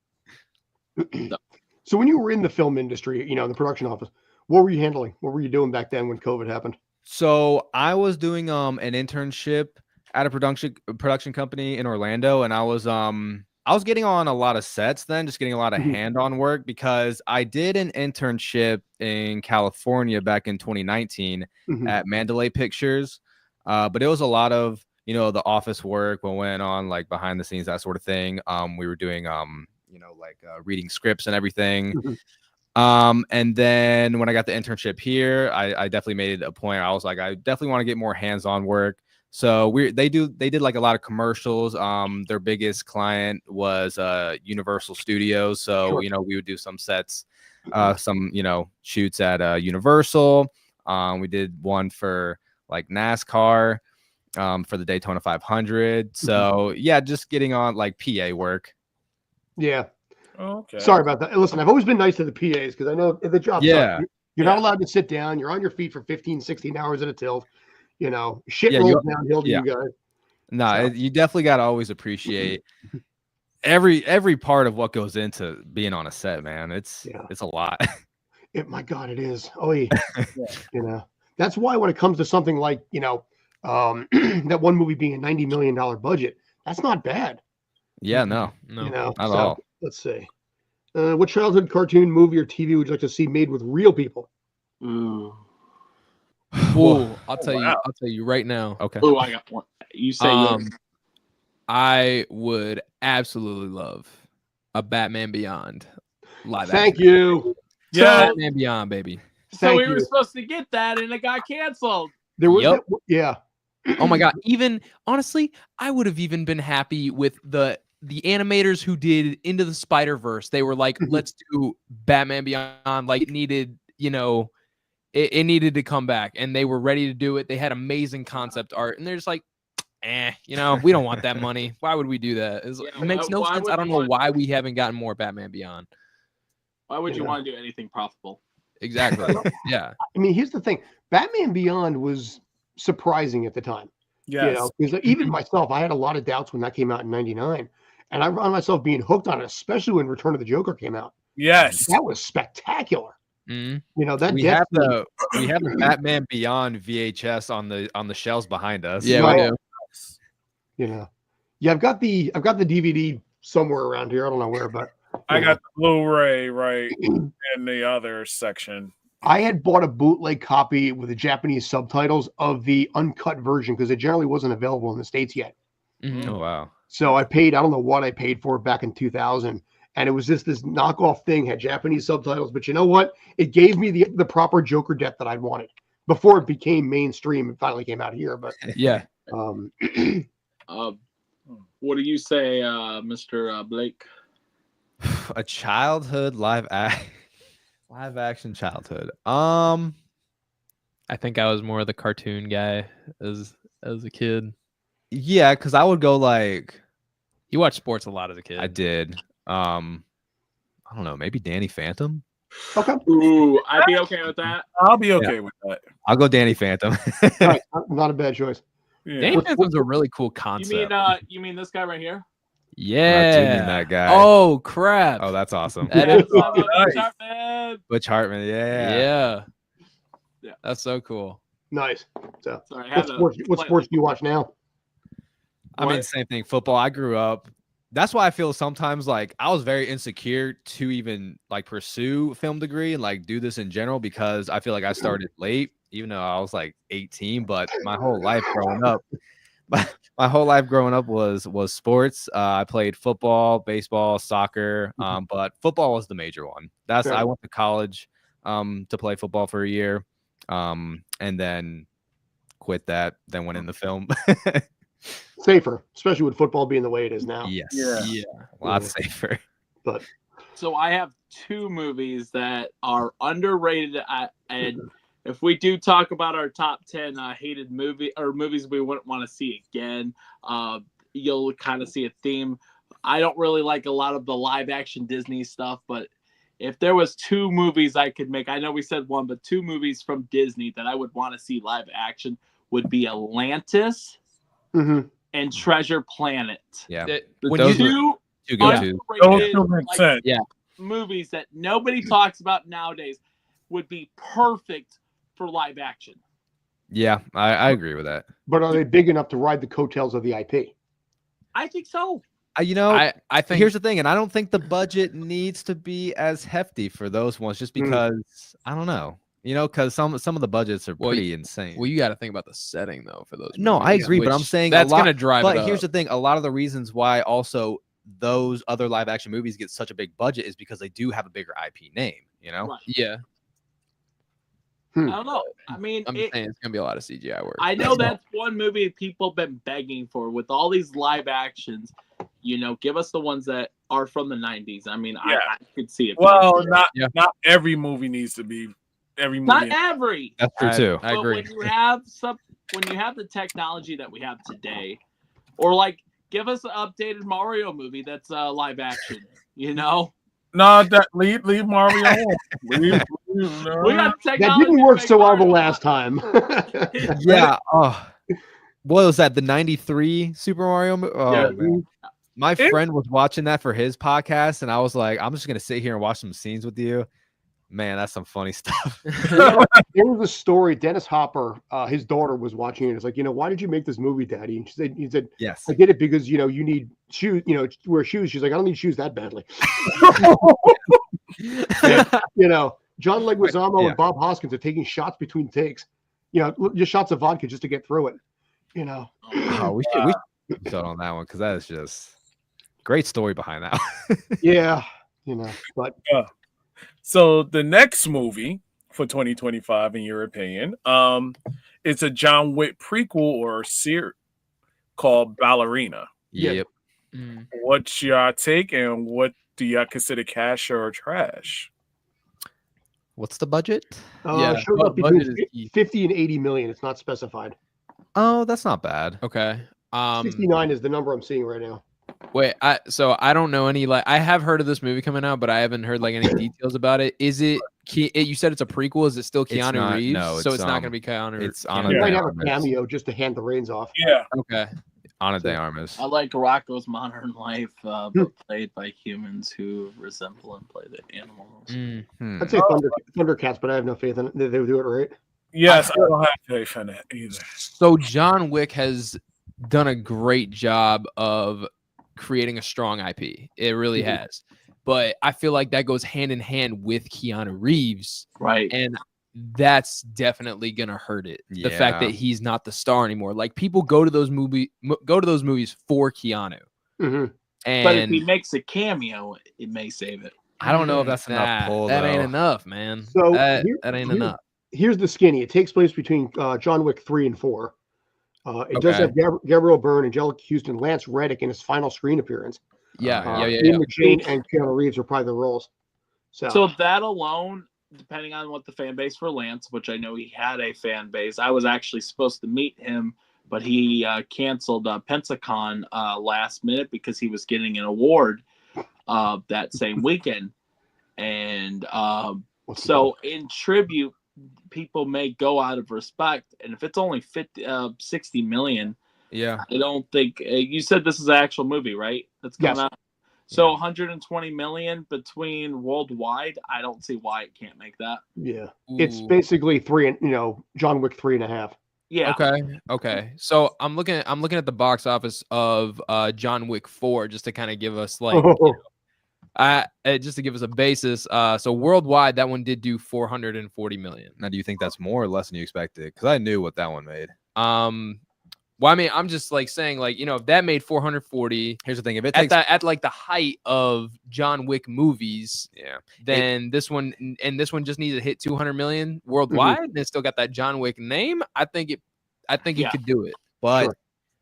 So when you were in the film industry, in the production office, what were you handling? What were you doing back then when COVID happened? So I was doing an internship at a production company in Orlando, and I was getting on a lot of sets then, just getting a lot of hand-on work, because I did an internship in California back in 2019 at Mandalay Pictures. But it was a lot of, the office work, what went on like behind the scenes, that sort of thing. We were doing reading scripts and everything. And then when I got the internship here, I definitely made it a point. I was like, I definitely want to get more hands-on work. So they did like a lot of commercials. Their biggest client was Universal Studios. So, we would do some sets, some, shoots at Universal. We did one for like NASCAR, for the Daytona 500. So just getting on like PA work. Yeah. Okay. Sorry about that. Listen, I've always been nice to the PAs, because I know the job's tough. You're not allowed to sit down. You're on your feet for 15, 16 hours at a tilt. Shit rolls downhill to you guys. No, you definitely got to always appreciate every part of what goes into being on a set, man. It's a lot. My God, it is. Oh, yeah. That's why when it comes to something like, That one movie being a $90 million budget, that's not bad. Yeah, no, You know, not at all. Let's see. What childhood cartoon, movie, or TV would you like to see made with real people? Ooh, I'll tell you right now. Okay. Oh, I got one. You say yours. I would absolutely love a Batman Beyond live Thank action. you. Yeah. Batman Beyond, baby. So we were supposed to get that, and it got canceled. There was Yep. yeah. Oh my god! Even honestly, I would have even been happy with the animators who did Into the Spider-Verse. They were like, let's do Batman Beyond. Like, it needed, you know, it needed to come back, and they were ready to do it. They had amazing concept art, and they're just like, you know, we don't want that money. Why would we do that? It makes no sense. I don't know why we haven't gotten more Batman Beyond. Why would you want to do anything profitable? Exactly. Yeah. I mean, here's the thing. Batman Beyond was surprising at the time. Yes. You know, because even myself, I had a lot of doubts when that came out in '99. And I found myself being hooked on it, especially when Return of the Joker came out. Yes. That was spectacular. Mm-hmm. You know, that we have the Batman Beyond VHS on the shelves behind us. Yeah, right. we do. You know. Yeah, I've got the DVD somewhere around here. I don't know where, but I got the Blu-ray right in the other section. I had bought a bootleg copy with the Japanese subtitles of the uncut version because it generally wasn't available in the States yet. Mm-hmm. Oh wow. So I don't know what I paid for it back in 2000. And it was just this knockoff thing, had Japanese subtitles. But you know what? It gave me the proper Joker death that I wanted before it became mainstream and finally came out here. But yeah. What do you say, Mr. Blake? A childhood live action childhood. I think I was more of the cartoon guy as a kid. Yeah, because I would go like, you watched sports a lot as a kid. I did. I don't know, maybe Danny Phantom. Okay. Ooh, I'd be okay with that. I'll be okay with that. I'll go Danny Phantom. Right, not a bad choice. Yeah. Danny Phantom's a really cool concept. You mean this guy right here? Yeah. You mean that guy. Oh crap. Oh, that's awesome. That is nice. Butch Hartman. Yeah. That's so cool. Nice. So, sorry, what sports do you watch now? I mean, same thing. Football. I grew up. That's why I feel sometimes like I was very insecure to even like pursue film degree and like do this in general because I feel like I started late, even though I was like 18. But my whole life growing up, was sports. I played football, baseball, soccer, but football was the major one. I went to college to play football for a year, and then quit that. Then went into film. Safer, especially with football being the way it is now. Yes. Yeah. A lot safer. But so I have two movies that are underrated, and if we do talk about our top 10 hated movies we wouldn't want to see again, you'll kind of see a theme. I don't really like a lot of the live action Disney stuff, but if there was two movies I could make, I know we said one, but two movies from Disney that I would want to see live action would be Atlantis and Treasure Planet. Yeah. Those two underrated movies that nobody talks about nowadays would be perfect for live action. Yeah, I agree with that. But are they big enough to ride the coattails of the IP? I think so. I think here's the thing, and I don't think the budget needs to be as hefty for those ones, just because I don't know, because some of the budgets are pretty insane. Well, you got to think about the setting though for those. No, I agree, but I'm saying that's going to drive. But here's the thing: a lot of the reasons why also those other live action movies get such a big budget is because they do have a bigger IP name. Right. Yeah. I don't know. I mean, I'm saying it's gonna be a lot of CGI work. I know that's one movie people have been begging for with all these live actions. Give us the ones that are from the 90s. I mean, I could see it. Well, not every movie needs to be every movie. Not every. That's true too. I agree. When you have the technology that we have today, or like give us an updated Mario movie that's live action. No, leave Mario on. We got technology. That didn't work so well the last time. Yeah. Oh, what was that? The '93 Super Mario movie? Oh, man. My friend was watching that for his podcast, and I was like, I'm just gonna sit here and watch some scenes with you. Man, that's some funny stuff. There was a story. Dennis Hopper, his daughter was watching it. It's like, why did you make this movie, Daddy? And he said, yes, I did it because you need shoes. To wear shoes. She's like, I don't need shoes that badly. John Leguizamo and Bob Hoskins are taking shots between takes. Just shots of vodka just to get through it. Oh, we should start on that one because that is just great story behind that. Yeah, but. So the next movie for 2025, in your opinion, it's a John Wick prequel or series called Ballerina. Yep. What's your take, and what do y'all consider cash or trash? What's the budget? Shows up between 50 and 80 million. It's not specified. Oh, that's not bad. Okay. 69 is the number I'm seeing right now. Wait, so I don't know any, I have heard of this movie coming out, but I haven't heard any details about it. Is it? You said it's a prequel. Is it still Keanu Reeves? No, so it's not going to be Keanu Reeves. It's on. He might have a cameo just to hand the reins off. Yeah. Okay. Ana de Armas. I like Rocco's Modern Life, but played by humans who resemble and play the animals. I'd say Thundercats, but I have no faith in it. They would do it right. Yes, I don't have faith in it either. So John Wick has done a great job of creating a strong IP. It really has. But I feel like that goes hand in hand with Keanu Reeves. Right. And that's definitely gonna hurt it. Yeah. The fact that he's not the star anymore. People go to those movies for Keanu. Mm-hmm. And but if he makes a cameo, it may save it. I don't know if that's enough pull. That ain't enough, man. So that ain't enough. Here's the skinny. It takes place between John Wick 3 and 4. It does have Gabriel Byrne, Angelica Houston, Lance Reddick in his final screen appearance. Ian McShane and Keanu Reeves are probably the roles. So that alone, depending on what the fan base for Lance, which I know he had a fan base, I was actually supposed to meet him, but he canceled Pensacon last minute because he was getting an award that same weekend. And so in tribute, people may go out of respect, and if it's only 60 million, I don't think you said this is an actual movie, right? That's coming out. So 120 million between worldwide, I don't see why it can't make that. Yeah. Ooh. It's basically John Wick 3.5. Yeah. Okay. So I'm looking at the box office of John Wick 4 just to kind of give us just to give us a basis. So worldwide, that one did do 440 million. Now, do you think that's more or less than you expected? Because I knew what that one made. Well, I mean, I'm just saying, if that made 440, here's the thing: if it takes at the height of John Wick movies, then this one just needs to hit 200 million worldwide, and it's still got that John Wick name. I think it could do it. But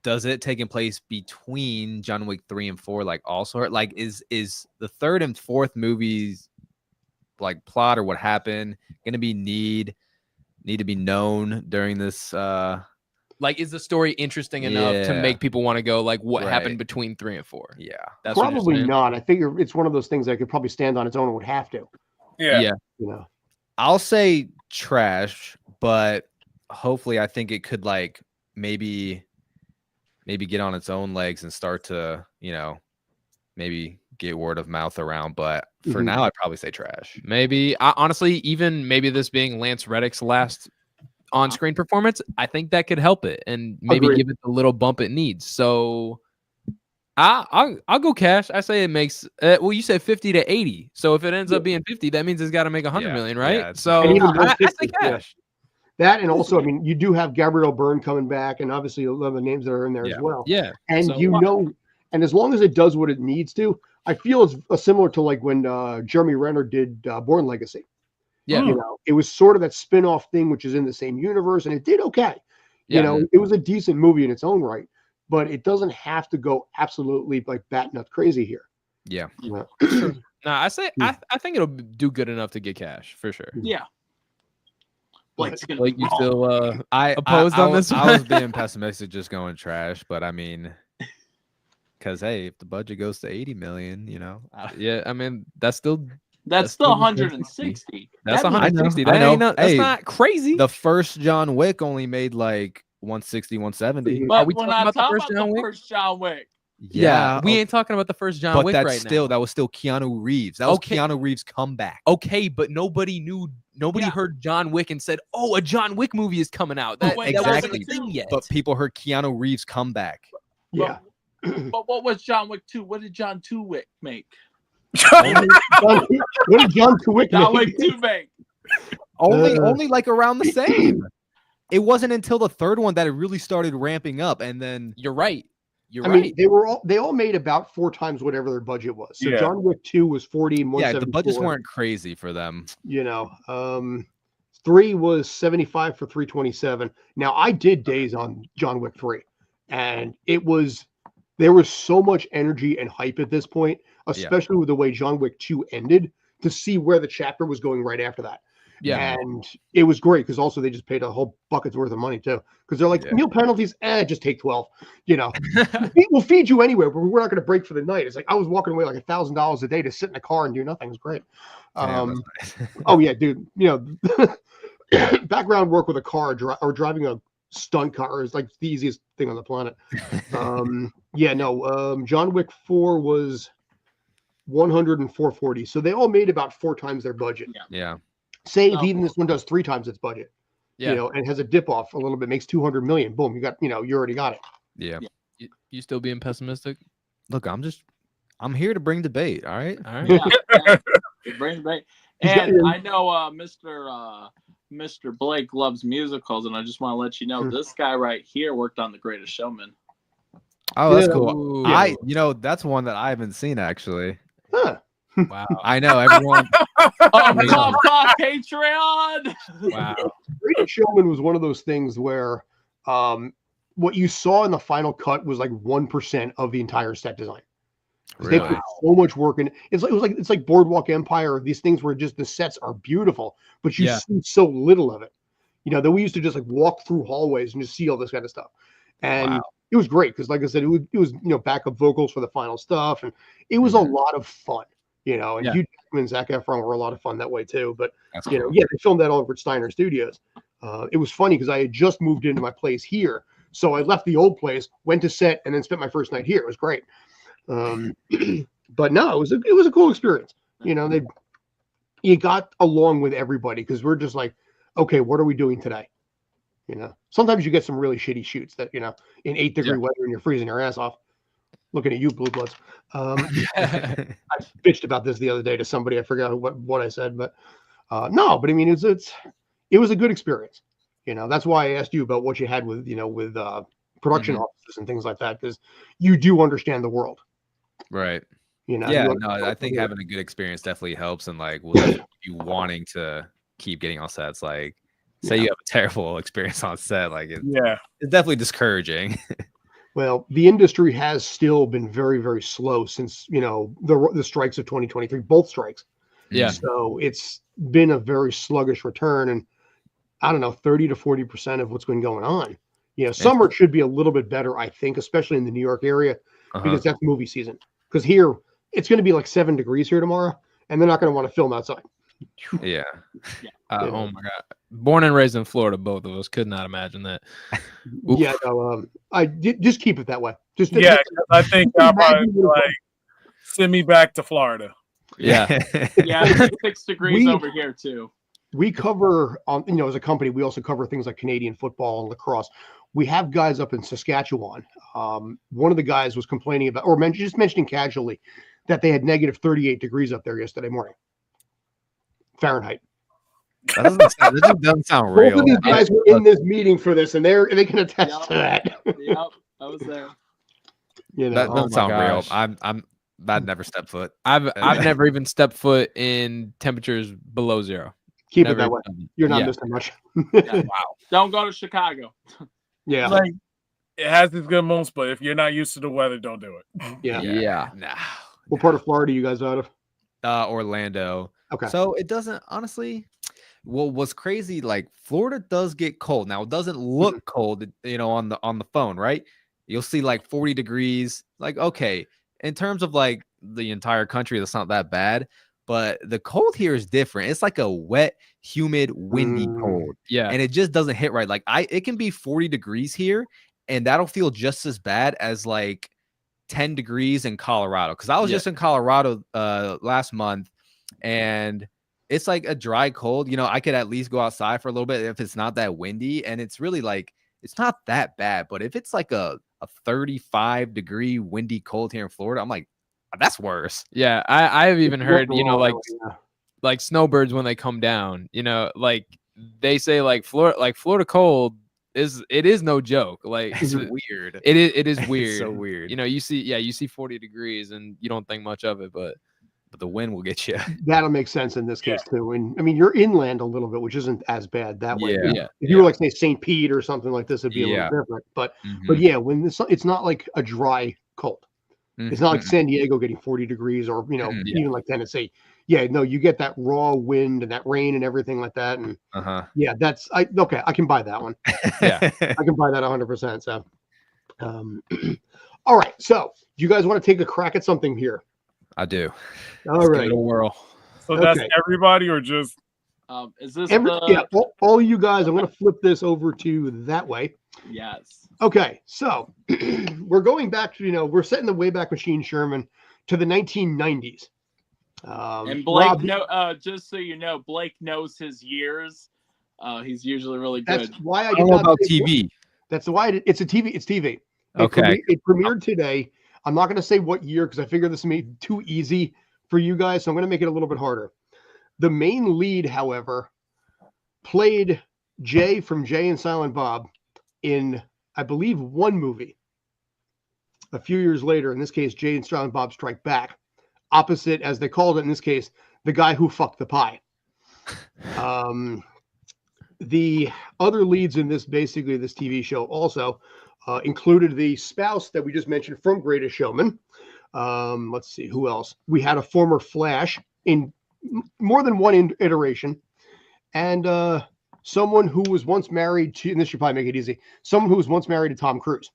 does it taking place between John Wick 3 and 4 also is the third and fourth movies plot or what happened going to be need to be known during this? Is the story interesting enough to make people want to go? What happened between 3 and 4? Yeah, that's probably not. I think it's one of those things that could probably stand on its own and would have to. Yeah. I'll say trash, but hopefully, I think it could maybe get on its own legs and start to maybe get word of mouth around. But for now, I'd probably say trash. Maybe honestly, even maybe this being Lance Reddick's last on-screen performance, I think that could help it and maybe give it the little bump it needs. So I'll go cash. I say it makes you said 50 to 80. So if it ends up being 50, that means it's got to make 100 million, right? Yeah, so I say cash. That, and also, I mean, you do have Gabriel Byrne coming back, and obviously a lot of the names that are in there as well. Yeah, and and as long as it does what it needs to, I feel it's similar to when Jeremy Renner did Bourne Legacy. Yeah, it was sort of that spin-off thing, which is in the same universe, and it did okay. It was a decent movie in its own right, but it doesn't have to go absolutely bat nut crazy here. Yeah. I say I think it'll do good enough to get cash for sure. Yeah. You still opposed on this one? I was being pessimistic, just going trash, but I mean, because hey, if the budget goes to 80 million, I mean that's still 160. That's 160. I know. That's not crazy. The first John Wick only made 160, 170. But we're not talking about the first John Wick. Yeah, we ain't talking about the first John Wick right now. That was still Keanu Reeves. That was Keanu Reeves' comeback. Okay, but nobody heard John Wick and said, "Oh, a John Wick movie is coming out." That wasn't a thing yet. But people heard Keanu Reeves' comeback. Yeah. But what was John Wick 2? What did John 2 Wick make? What did John 2 Wick make? John Wick 2 make? Only like around the same. It wasn't until the third one that it really started ramping up, and then you're right. I mean, they all made about 4 times whatever their budget was. So John Wick 2 was 40 and 174. Yeah, the budgets weren't crazy for them. 3 was 75 for 327. Now I did days on John Wick 3, and there was so much energy and hype at this point, especially with the way John Wick 2 ended, to see where the chapter was going right after that. Yeah, and it was great because also they just paid a whole bucket's worth of money too, because they're like meal penalties, just take 12. We'll feed you anyway, but we're not going to break for the night. It's like I was walking away like $1,000 a day to sit in a car and do nothing. It was great. Oh yeah, dude. Background work with a car or driving a stunt car is like the easiest thing on the planet. John Wick 4 was 100 and 440, so they all made about 4 times their budget. Yeah. Say if even this one does 3 times its budget, and has a dip off a little bit, makes 200 million. Boom, you got, you already got it. Yeah. You still being pessimistic? Look, I'm here to bring debate. All right. Yeah. Bring debate. And I know Mr. Blake loves musicals, and I just want to let you know this guy right here worked on The Greatest Showman. Oh, that's cool. That's one that I haven't seen actually. Huh. Wow. I know everyone. Patreon. Wow. Greatest Showman was one of those things where what you saw in the final cut was like 1% of the entire set design. Really? They put so much work in. It's like Boardwalk Empire. These things where just the sets are beautiful, but you see so little of it. That we used to just like walk through hallways and just see all this kind of stuff. And it was great because, like I said, it was backup vocals for the final stuff, and it was a lot of fun. And Hugh Jackman and Zac Efron were a lot of fun that way too. But they filmed that all over at Steiner Studios. It was funny because I had just moved into my place here, so I left the old place, went to set, and then spent my first night here. It was great. But no, it was a cool experience. You got along with everybody because we're just like, okay, what are we doing today? Sometimes you get some really shitty shoots that in 8-degree weather and you're freezing your ass off. Looking at you, Blue Bloods. I bitched about this the other day to somebody. I forgot what I said, but no. But I mean, it was a good experience. That's why I asked you about what you had with with production offices and things like that, because you do understand the world. Right. I think having a good experience definitely helps, and like you wanting to keep getting on sets. Like, say you have a terrible experience on set, like it's definitely discouraging. Well, the industry has still been very, very slow since, the strikes of 2023, both strikes. Yeah. So it's been a very sluggish return, and I don't know, 30 to 40% of what's been going on. Summer should be a little bit better, I think, especially in the New York area, because that's movie season. Because here, it's going to be like 7 degrees here tomorrow, and they're not going to want to film outside. Yeah. Oh my God. Born and raised in Florida, both of us could not imagine that. Yeah, no, I just keep it that way. I think I'm like send me back to Florida. Yeah. Yeah, 6 degrees over here too. We cover as a company, we also cover things like Canadian football and lacrosse. We have guys up in Saskatchewan. One of the guys was complaining about, or just mentioning casually, that they had negative 38 degrees up there yesterday morning. Fahrenheit. That doesn't sound real. Both of these guys were in this meeting for this, and they can attest to that. Yep, I was there. That doesn't sound real. I'd never step foot. I've never even stepped foot in temperatures below 0. Keep it that way. You're not missing much. Wow. Don't go to Chicago. Yeah. Like, it has its good moments, but if you're not used to the weather, don't do it. Yeah. Nah. What part of Florida are you guys out of? Orlando. Okay. So it doesn't, honestly, what's crazy, like Florida does get cold. Now it doesn't look cold, on the phone, right? You'll see like 40 degrees. Like, okay, in terms of like the entire country, that's not that bad. But the cold here is different. It's like a wet, humid, windy cold. Yeah. And it just doesn't hit right. Like it can be 40 degrees here, and that'll feel just as bad as like 10 degrees in Colorado, because I was just in Colorado last month, and it's like a dry cold. You know, I could at least go outside for a little bit if it's not that windy, and it's really like it's not that bad. But if it's like a 35-degree windy cold here in Florida, I'm like, that's worse. Yeah, I have even heard, you know, like snowbirds when they come down, you know, like they say like Florida cold is no joke. Like It's weird. It is weird. It's so weird. You know, you see 40 degrees and you don't think much of it, but the wind will get you. That'll make sense in this case too. And I mean, you're inland a little bit, which isn't as bad that way. Yeah. If you were like say St. Pete or something like this, it'd be a little different. But yeah, when it's not like a dry cold. It's not like San Diego getting 40 degrees or, you know, even like Tennessee. Yeah, no, you get that raw wind and that rain and everything like that. And yeah, I can buy that one. Yeah, I can buy that 100%. So, all right. So, do you guys want to take a crack at something here? I do. All right. Give it a whirl. So that's everybody, or just is this all you guys? I'm going to flip this over to that way. Yes. Okay, so we're going back to, you know, we're setting the Wayback Machine Sherman to the 1990s. And Blake, just so you know, Blake knows his years. He's usually really good. That's why I don't know about TV. That's why it's a TV. It's TV. Okay. It premiered today. I'm not going to say what year because I figured this made it too easy for you guys, so I'm going to make it a little bit harder. The main lead, however, played Jay from Jay and Silent Bob in, I believe, one movie. A few years later, in this case, Jay and Silent Bob Strike Back, opposite, as they called it in this case, the guy who fucked the pie. The other leads in this TV show also included the spouse that we just mentioned from Greatest Showman. Let's see, who else? We had a former Flash in more than one iteration, and someone who was once married to, and this should probably make it easy, someone who was once married to Tom Cruise.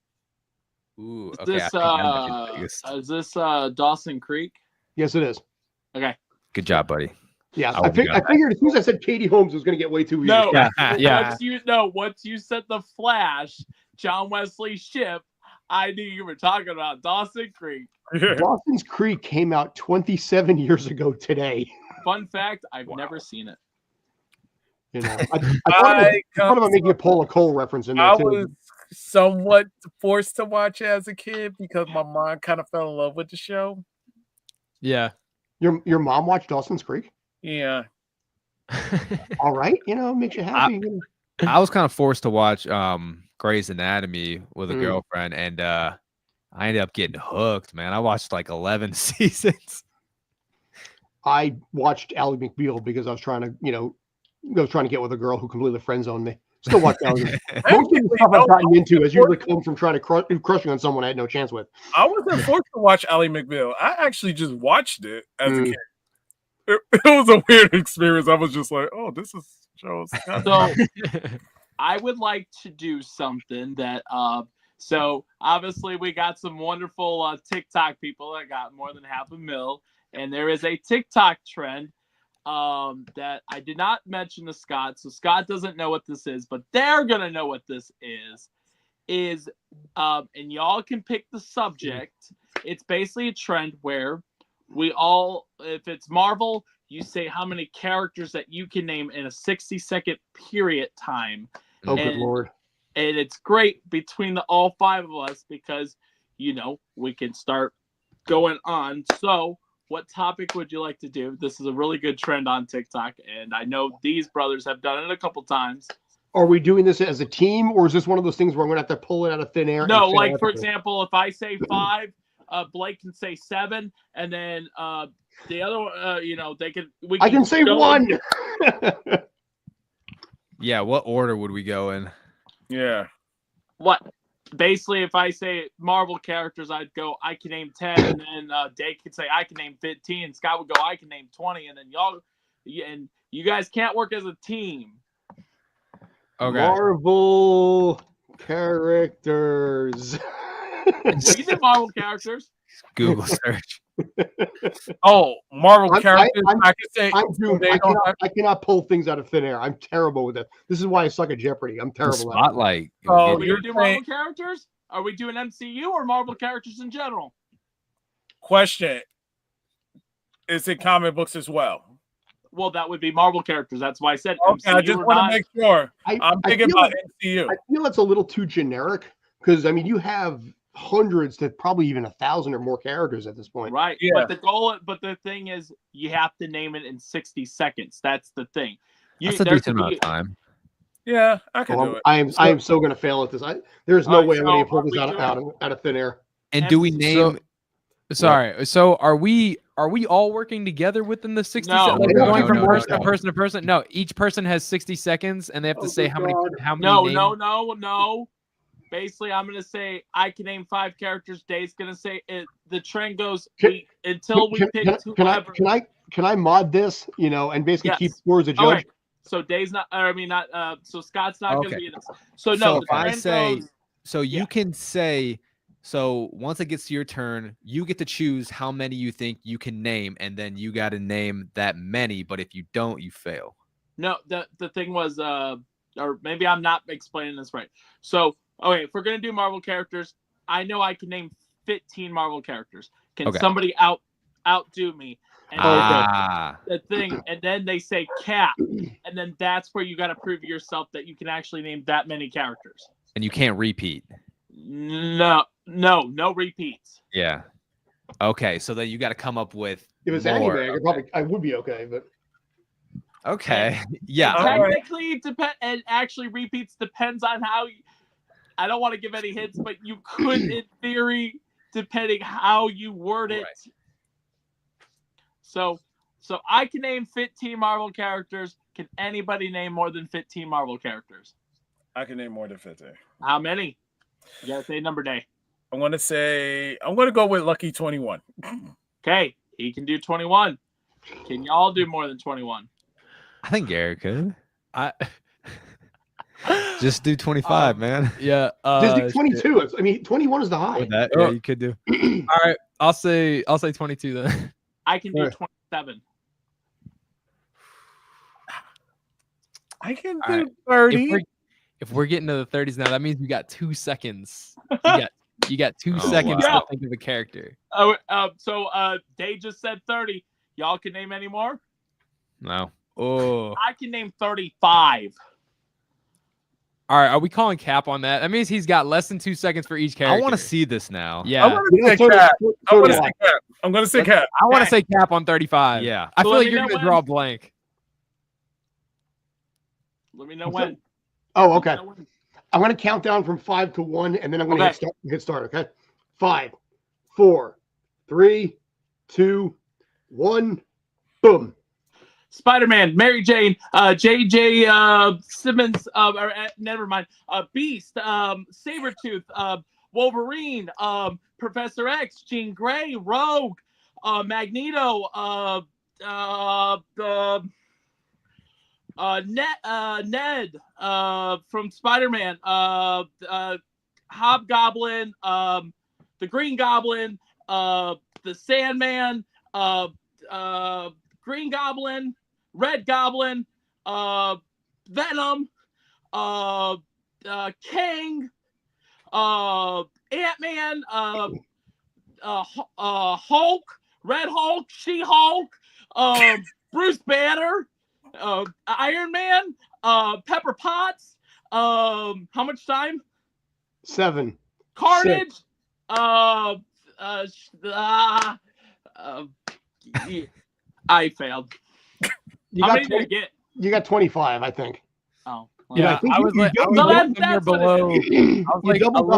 Ooh, is this Dawson Creek? Yes, it is. Okay. Good job, buddy. Yeah, I figured as soon as I said Katie Holmes, it was going to get way too easy. No, once you said the Flash, John Wesley Shipp, I knew you were talking about Dawson Creek. Dawson's Creek came out 27 years ago today. Fun fact, I've never seen it. You know, I thought about making a Paula Cole reference in there too. I was somewhat forced to watch it as a kid because my mom kind of fell in love with the show. Yeah. Your mom watched Dawson's Creek? Yeah. All right. You know, makes you happy. I was kind of forced to watch Grey's Anatomy with a girlfriend, and I ended up getting hooked, man. I watched like 11 seasons. I watched Ally McBeal because I was trying to get with a girl who completely friend zoned me. Still watch Ally. Most of the stuff I've gotten into has usually come from trying to crushing on someone I had no chance with. I wasn't forced to watch Ally McBeal. I actually just watched it as a kid. It was a weird experience. I was just like, oh, this is shows. So I would like to do something that so obviously we got some wonderful TikTok people that got more than 500,000, and there is a TikTok trend that I did not mention to Scott, so Scott doesn't know what this is, but they're gonna know what this is and y'all can pick the subject. It's basically a trend where we all, if it's Marvel, you say how many characters that you can name in a 60-second period time. Oh, good Lord. And it's great between all five of us because, you know, we can start going on. So what topic would you like to do? This is a really good trend on TikTok, and I know these brothers have done it a couple times. Are we doing this as a team, or is this one of those things where I'm going to have to pull it out of thin air? No, like, for example, if I say 5, Blake can say 7, and then the other, I can say 1. Yeah, what order would we go in? Yeah. What? Basically, if I say Marvel characters, I'd go, I can name 10, and then Dave could say, I can name 15, and Scott would go, I can name 20, and then you guys can't work as a team. Okay. Marvel characters. You did Marvel characters. Google search. Oh, Marvel characters. I cannot pull things out of thin air. I'm terrible with it. This is why I suck at Jeopardy. I'm terrible at it. Spotlight. Are we doing Marvel characters? Are we doing MCU or Marvel characters in general? Question: is it comic books as well? Well, that would be Marvel characters. That's why I said okay. MCU I just want to make sure. I'm thinking about MCU. I feel it's a little too generic because I mean you have hundreds to probably even 1,000 or more characters at this point. Right. Yeah. But the thing is, you have to name it in 60 seconds. That's the thing. That's a decent amount of time. Yeah, I can do it. I am so going to fail at this. There's no way I'm going to pull this out of thin air. And do we name? So are we all working together within the 60 seconds? Like we're going from person to person? No, each person has 60 seconds and they have to say how many No. Basically, I'm going to say I can name 5 characters. Dave's going to say it. The trend goes until we pick whoever. Can I mod this, and basically keep score as a judge? Right. So Dave's not, so Scott's not going to be in this. So no, if I say, you can say, so once it gets to your turn, you get to choose how many you think you can name, and then you got to name that many. But if you don't, you fail. No, the thing was, or maybe I'm not explaining this right. So, okay, if we're going to do Marvel characters, I know I can name 15 Marvel characters. Can somebody outdo me? And the thing, and then they say cap, and then that's where you got to prove yourself that you can actually name that many characters. And you can't repeat. No repeats. Yeah. Okay, so then you got to come up with. If it's more. anime, I would be okay, but. Okay. Yeah. Technically, it depends, and actually repeats depends on how. I don't want to give any hints, but you could, in theory, depending how you word it. Right. So I can name 15 Marvel characters. Can anybody name more than 15 Marvel characters? I can name more than 15. How many? You gotta say number, Day. I'm gonna go with Lucky 21. Okay, he can do 21. Can y'all do more than 21? I think Garrett could. Just do 25, man. Yeah. Just do 22. I mean, 21 is the high. With that, yeah, you could do. All right, I'll say 22 then. I can do 27. I can do 30. If we're getting to the 30s now, that means you got 2 seconds. You got 2 seconds to think of a character. So Day just said 30. Y'all can name any more? No. Oh. I can name 35. All right, are we calling cap on that? That means he's got less than 2 seconds for each character. I want to see this now. Yeah. I want to say cap. I'm going to say cap. I want to say cap on 35. Yeah. I feel like you're going to draw a blank. Let me know when. Oh, okay. I'm going to count down from 5 to 1, and then I'm going to hit start. Okay. 5, 4, 3, 2, 1. Boom. Spider-Man, Mary Jane, J.J. Simmons, never mind. Beast, Sabretooth, Wolverine, Professor X, Jean Grey, Rogue, Magneto, Ned from Spider-Man, Hobgoblin, the Green Goblin, the Sandman, Green Goblin, Red Goblin, Venom, King, Ant-Man, Hulk, Red Hulk, She-Hulk, Bruce Banner, Iron Man, Pepper Potts. How much time? 7. Carnage. 6. I failed. How many did I get? You got 25, I think. Oh. Well, yeah, I was like a little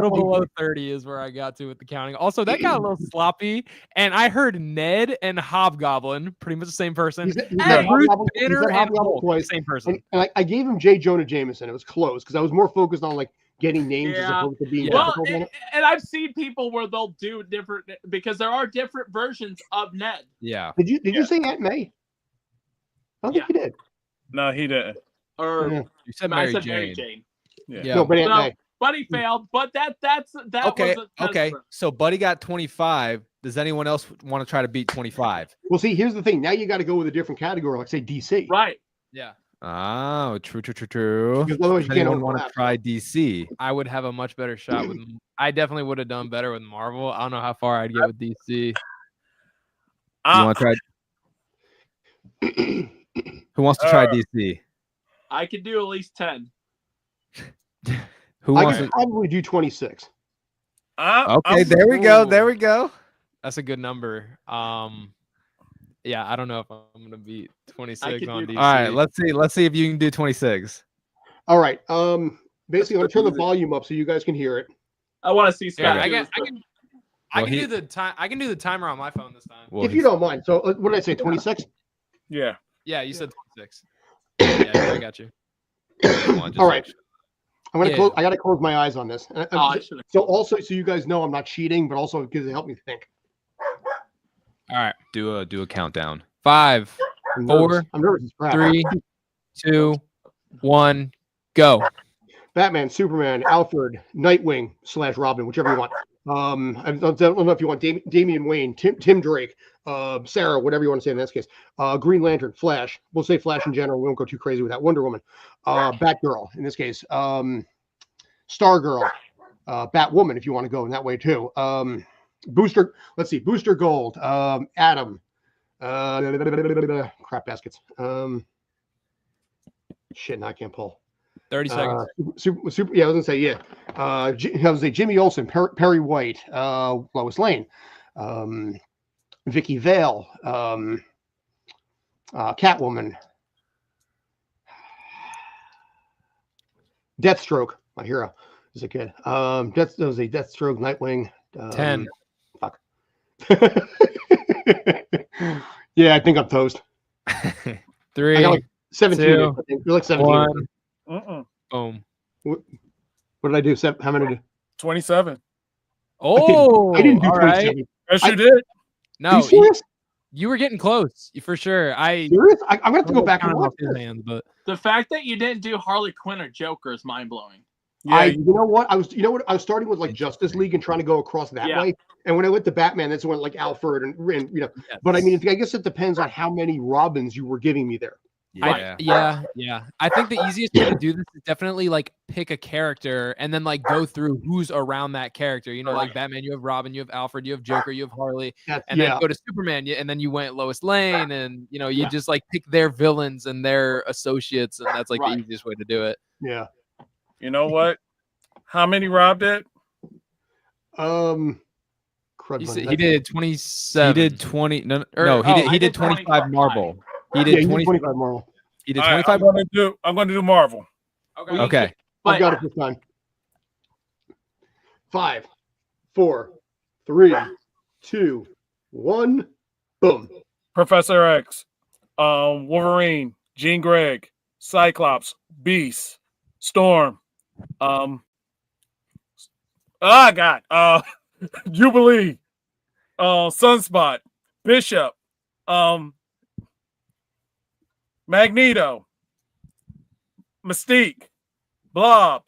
below 30 is where I got to with the counting. Also, that got a little sloppy, and I heard Ned and Hobgoblin, pretty much the same person. And Bruce Banner and Hulk, the same person. And I gave him J. Jonah Jameson. It was close because I was more focused on like getting names as opposed to being difficult. And I've seen people where they'll do different because there are different versions of Ned. Yeah. Did you say Aunt May? I don't think you did. No, he didn't. Or you said Mary Jane. Yeah. No, but Aunt May. Buddy failed, but that okay. was okay. So Buddy got 25. Does anyone else want to try to beat 25? Well, see, here's the thing. Now you got to go with a different category, like say DC. Right. Yeah. Oh, true. Because otherwise you can't want to try DC. I would have a much better shot with. I definitely would have done better with Marvel. I don't know how far I'd get with DC. You want to try? Who wants to try DC? I could do at least 10. Who I wants could to? probably do 26. Okay, there we go. There we go. That's a good number. Yeah, I don't know if I'm gonna beat 26 on DC. All right, let's see if you can do 26. All right. Basically, I'm gonna turn the volume up so you guys can hear it. I want to see Scott. Yeah, I can do the time. I can do the timer on my phone this time. If you don't mind. So, what did I say? 26. Yeah. Yeah, you said 26. Yeah, I got you. All right. I'm gonna close. I gotta close my eyes on this. So also, so you guys know I'm not cheating, but also because it helped me think. All right, do a countdown. 5, I'm 4, nervous. I'm nervous as crap. 3, 2, 1, go. Batman, Superman, Alfred, Nightwing / Robin, whichever you want. I don't know if you want Damian Wayne, Tim Drake, Sarah, whatever you want to say in this case. Green Lantern, Flash. We'll say Flash in general. We won't go too crazy with that. Wonder Woman, Batgirl in this case. Stargirl, Batwoman if you want to go in that way too. Booster. Let's see. Booster Gold. Adam. Crap baskets. Shit. Now I can't pull. 30 seconds. Super. Yeah, I was gonna say yeah. I was gonna say Jimmy Olsen, Perry White, Lois Lane, Vicky Vale, Catwoman, Deathstroke, my hero as a kid. Deathstroke, Nightwing. 10. Fuck. Yeah, I think I'm toast. 3. I got like 17. 2, I think. You're like 17. 1. Boom. What did I do? How many did? 27. Oh, I didn't do all 27. Right. Yes, you did. No, serious? You were getting close for sure. Serious? I'm gonna have to go back and watch this. But the fact that you didn't do Harley Quinn or Joker is mind blowing. Yeah, you know what? I was starting with like Justice League and trying to go across that way. And when I went to Batman, that's when like Alfred and you know. Yes. But I mean, I guess it depends on how many Robins you were giving me there. Yeah. I think the easiest way to do this is definitely like pick a character and then like go through who's around that character. You know, like Batman, you have Robin, you have Alfred, you have Joker, you have Harley, and then go to Superman, and then you went Lois Lane, and you know, you just like pick their villains and their associates, and that's like the easiest way to do it. Yeah. You know what? How many robbed it? He did 27. He did 20. No, he did 25 Marvel. He did 25 Marvel. He did 25. I'm going to do Marvel. Okay. I got it this time. 5, 4, 3, 2, 1. Boom. Professor X, Wolverine, Jean Grey, Cyclops, Beast, Storm. Jubilee, Sunspot, Bishop, Magneto, Mystique, Blob,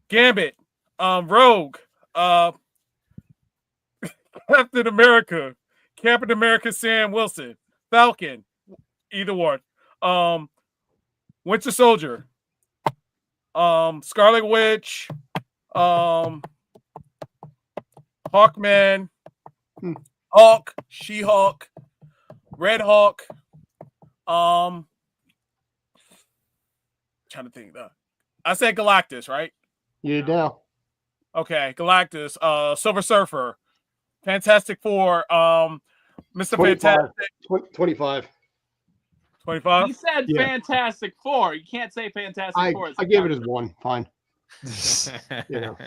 Gambit, Rogue, Captain America, Sam Wilson, Falcon, either one, Winter Soldier, Scarlet Witch, Hawkman, Hawk, She-Hulk, Red Hawk, trying to think. I said Galactus, right? You did now. Okay, Galactus, Silver Surfer, Fantastic Four, Mr. 25. Fantastic. 25. 25? He said Fantastic Four. You can't say Fantastic Four. I gave it as 1. Fine. You know.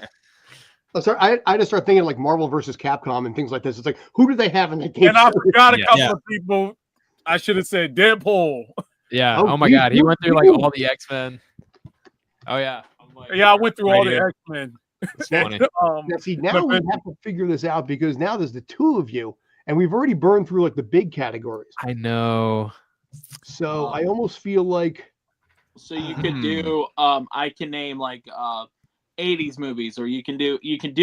I had to start thinking like Marvel versus Capcom and things like this. It's like, who do they have in that game? And I forgot a couple of people. I should have said Deadpool. Yeah. Oh my God. He went through like all the X-Men. Oh yeah. I went through all the X-Men. Now we have to figure this out because now there's the two of you, and we've already burned through like the big categories. I know. So I almost feel like. So you could do. I can name like 80s movies, or you can do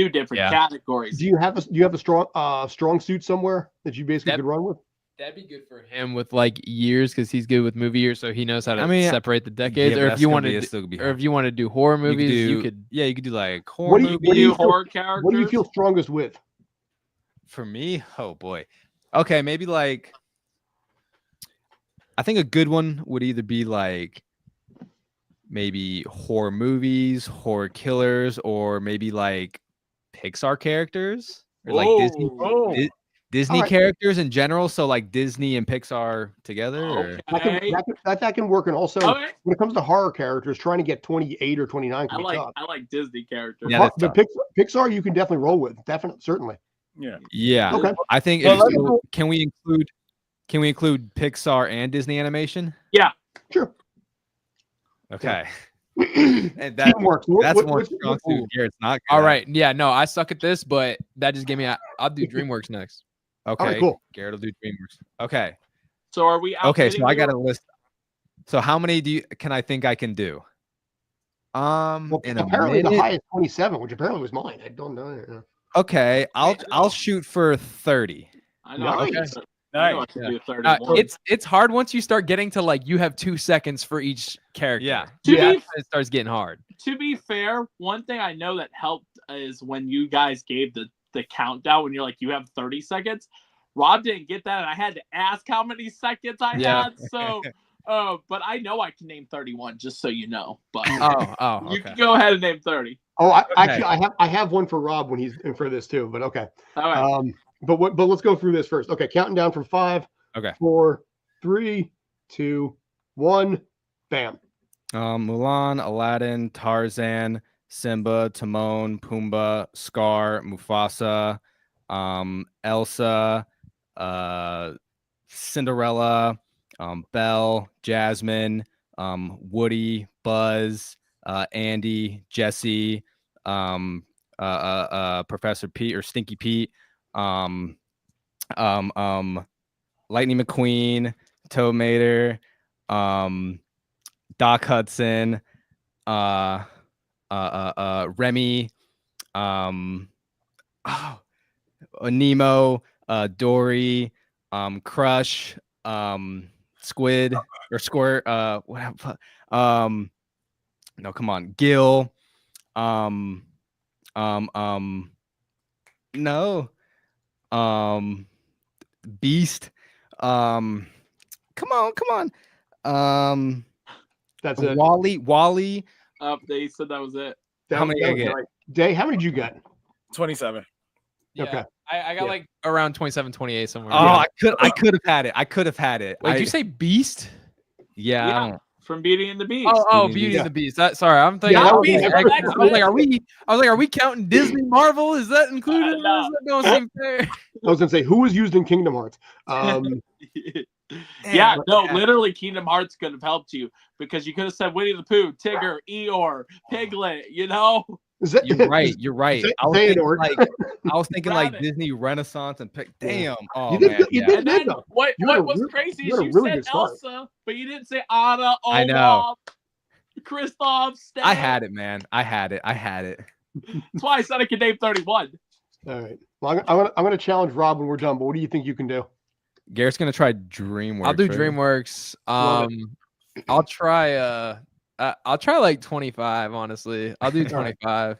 different categories. Do you have a strong suit somewhere that you basically could run with? That'd be good for him with like years because he's good with movie years, so he knows how to separate the decades. Or if you want to do horror movies, you could do like horror movies. Horror characters. What do you feel strongest with? For me, oh boy, Okay, maybe like I think a good one would either be like maybe horror movies, horror killers, or maybe like Pixar characters or like Disney right. characters in general. So like Disney and Pixar together. Okay. That can work. And also, Okay. when it comes to horror characters, trying to get 28 or 29 can be tough. I like Disney characters. Yeah, The Pixar you can definitely roll with. Definitely, certainly. Yeah. Okay. I think can we include Pixar and Disney animation? Yeah. Sure. Okay. And that's more strong suit here. It's not good. All right. Yeah, no, I suck at this, but that just gave me I'll do DreamWorks next. Okay. All right, cool. Garrett will do DreamWorks. Okay. So are we out? Okay, so I got a list. So how many can I think I can do? Well, apparently the highest 27, which apparently was mine. I don't know. Okay, I'll shoot for 30. I know. Nice. I can do 31. It's hard once you start getting to like you have 2 seconds for each character. Yeah. It starts getting hard. To be fair, one thing I know that helped is when you guys gave the countdown when you're like you have 30 seconds. Rob didn't get that, and I had to ask how many seconds I had. So, but I know I can name 31, just so you know. But okay. You can go ahead and name 30. Actually, I have one for Rob when he's in for this too. But okay. All right. But let's go through this first. Okay, counting down from 5. Okay. 4, 3, 2, 1. Bam. Mulan, Aladdin, Tarzan, Simba, Timon, Pumbaa, Scar, Mufasa, Elsa, Cinderella, Belle, Jasmine, Woody, Buzz, Andy, Jesse, Professor Pete or Stinky Pete, Lightning McQueen, Tow Mater, Doc Hudson, Remy, Nemo, Dory, Crush, Squid or Squirt, whatever. No, come on, Gil, no, Beast, come on, That's it. Wally. They said that was it. How many did I get? Day, how many did you get? 27. Yeah. Okay. I got like around 27, 28 somewhere. Oh, I could have had it. Wait, did you say Beast? Yeah. From Beauty and the Beast. Beauty and the Beast. Sorry, I'm thinking. Yeah, I was like, are we counting Disney, Marvel? Is that included? No. That don't seem fair. I was gonna say who was used in Kingdom Hearts. Literally, Kingdom Hearts could have helped you because you could have said Winnie the Pooh, Tigger, Eeyore, Piglet. You know. You're right. I was thinking like Rabbit. Disney Renaissance and pick. Damn. Oh You did man. good- you did And then though. what You had a was real- crazy you is had a you really said good start. Elsa, but you didn't say Anna, I know. Olaf, Kristoff, Stan. I had it, man. I had it. That's why I said I could name 31. All right. Well, I'm gonna challenge Rob when we're done. But what do you think you can do? Garrett's gonna try DreamWorks. I'll do right? DreamWorks. Love I'll try like 25. Honestly, I'll do 25.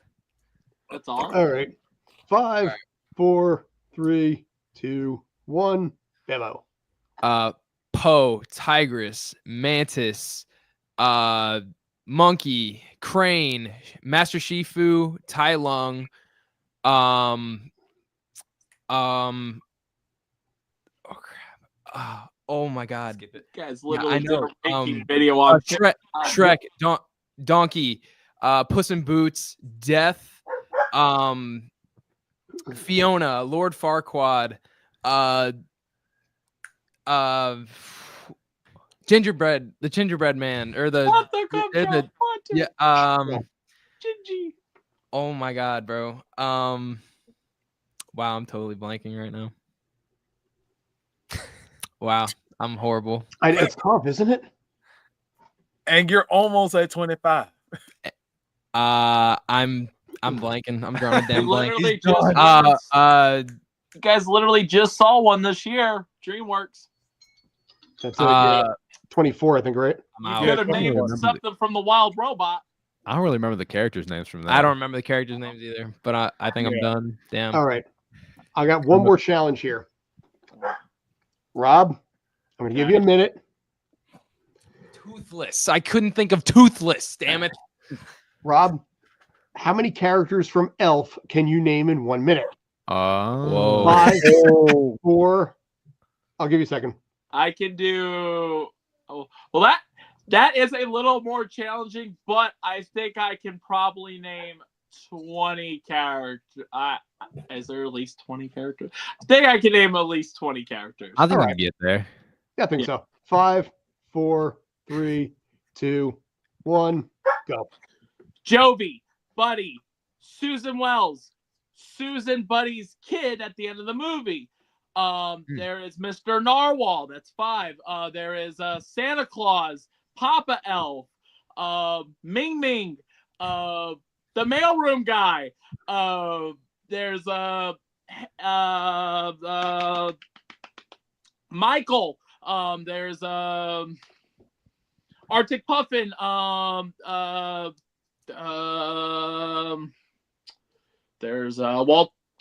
That's all. All right. 5, 4, 3, 2, 1. Demo. Poe, Tigress, Mantis, Monkey, Crane, Master Shifu, Tai Lung, oh crap. Oh my god. You guys literally I did know. a ranking video on Shrek, Donkey, Puss in Boots, Death, Fiona, Lord Farquaad, Gingerbread, the Gingerbread Man, or the Gingy. Oh my god, bro. Wow, I'm totally blanking right now. Wow, I'm horrible. It's tough, isn't it? And you're almost at 25. I'm blanking. I'm drawing a damn blank. You guys literally just saw one this year. DreamWorks. That's it. 24, I think, right? You could have named something from the Wild Robot. I don't really remember the characters' names from that. I don't remember the characters' names either, but I think I'm done. Damn. All right. I got one more challenge here. Rob, I'm going to give you a minute. Toothless. I couldn't think of Toothless. Damn it. Rob, how many characters from Elf can you name in 1 minute? Oh. 5, 4. I'll give you a second. I can do. Oh, well, that is a little more challenging, but I think I can probably name 20 characters. Is there at least 20 characters? I think I can name at least 20 characters. I think I can get there. Yeah, I think so. 5, 4, 3, 2, 1, go. Jovi, Buddy, Susan Wells, Susan Buddy's kid at the end of the movie. There is Mr. Narwhal. That's 5. There is Santa Claus, Papa Elf, Ming Ming, the mailroom guy. There's Michael. There's Arctic Puffin. There's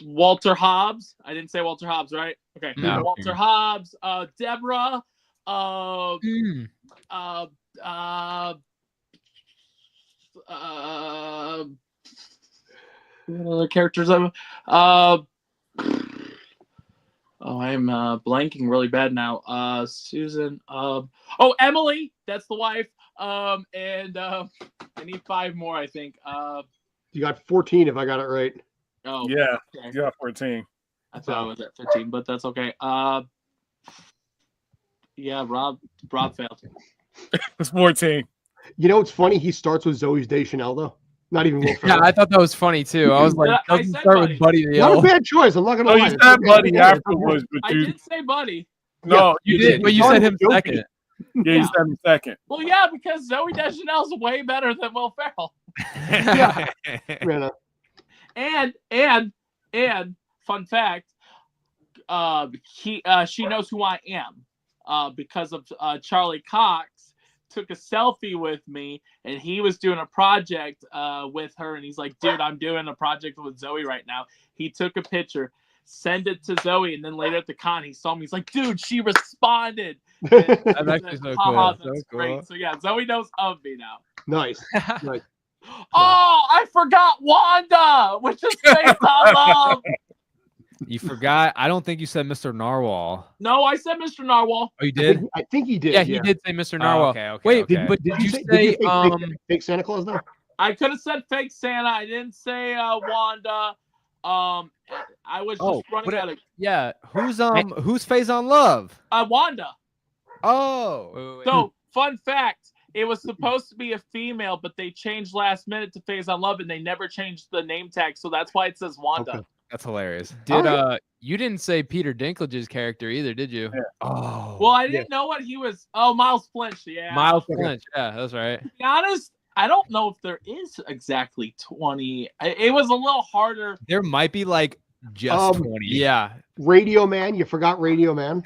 Walter Hobbs. I didn't say Walter Hobbs, right? Okay. No. Walter Hobbs, Deborah, what other characters? I'm blanking really bad now. Susan. Emily. That's the wife. And I need 5 more, I think. You got 14 if I got it right. Oh yeah, okay. you got 14. I thought I was at 15, but that's okay. Yeah, Rob failed. It's 14. You know what's funny? He starts with Zoe Deschanel though. Not even Will Ferrell. Yeah, I thought that was funny too. I was like, I doesn't said start Buddy. with Buddy the Not Elf. a bad choice. I'm not gonna Oh, lie. you said Buddy afterwards, but I you did say Buddy. no, You did, but you said him second. Yeah, you said him second. Well, yeah, because Zoe Deschanel's way better than Will Ferrell. Yeah. Rana. And fun fact, she knows who I am because of Charlie Cox took a selfie with me, and he was doing a project with her, and he's like, dude, I'm doing a project with Zoe right now. He took a picture, sent it to Zoe, and then later at the con he saw me, he's like, dude, she responded. That's actually so cool. That's great. So yeah, Zoe knows of me now. Nice. Nice. Oh, I forgot Wanda, which is based on love. You forgot. I don't think you said Mr. Narwhal. No, I said Mr. Narwhal. Oh, you did? I think he did. Yeah, he did say Mr. Narwhal. Okay. Wait, okay. but did you say fake Santa Claus though? I could have said fake Santa. I didn't say Wanda. I was just running out of. Yeah. Who's Phase on Love? Wanda. Oh. Wait. So fun fact. It was supposed to be a female, but they changed last minute to Phase on Love, and they never changed the name tag, so that's why it says Wanda. Okay. That's hilarious. Did you didn't say Peter Dinklage's character either, did you? Yeah. Oh. Well, I didn't know what he was. Oh, Miles Flinch. Yeah. Miles Flinch. Yeah, that's right. To be honest, I don't know if there is exactly 20. It was a little harder. There might be like just 20. Yeah. Radio Man. You forgot Radio Man.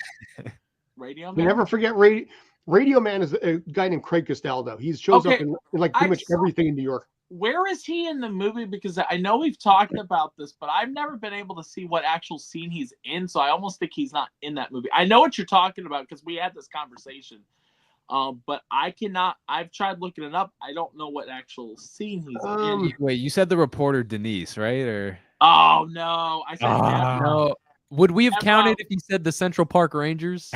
Radio You Man. never forget Radio Man is a guy named Craig Castaldo. He shows up in like pretty much everything in New York. Where is he in the movie? Because I know we've talked about this, but I've never been able to see what actual scene he's in. So I almost think he's not in that movie. I know what you're talking about because we had this conversation. But I cannot. I've tried looking it up. I don't know what actual scene he's in. Wait, you said the reporter Denise, right? Or Oh no, I said Deborah. No. Would we have Deborah. counted if he said the Central Park Rangers?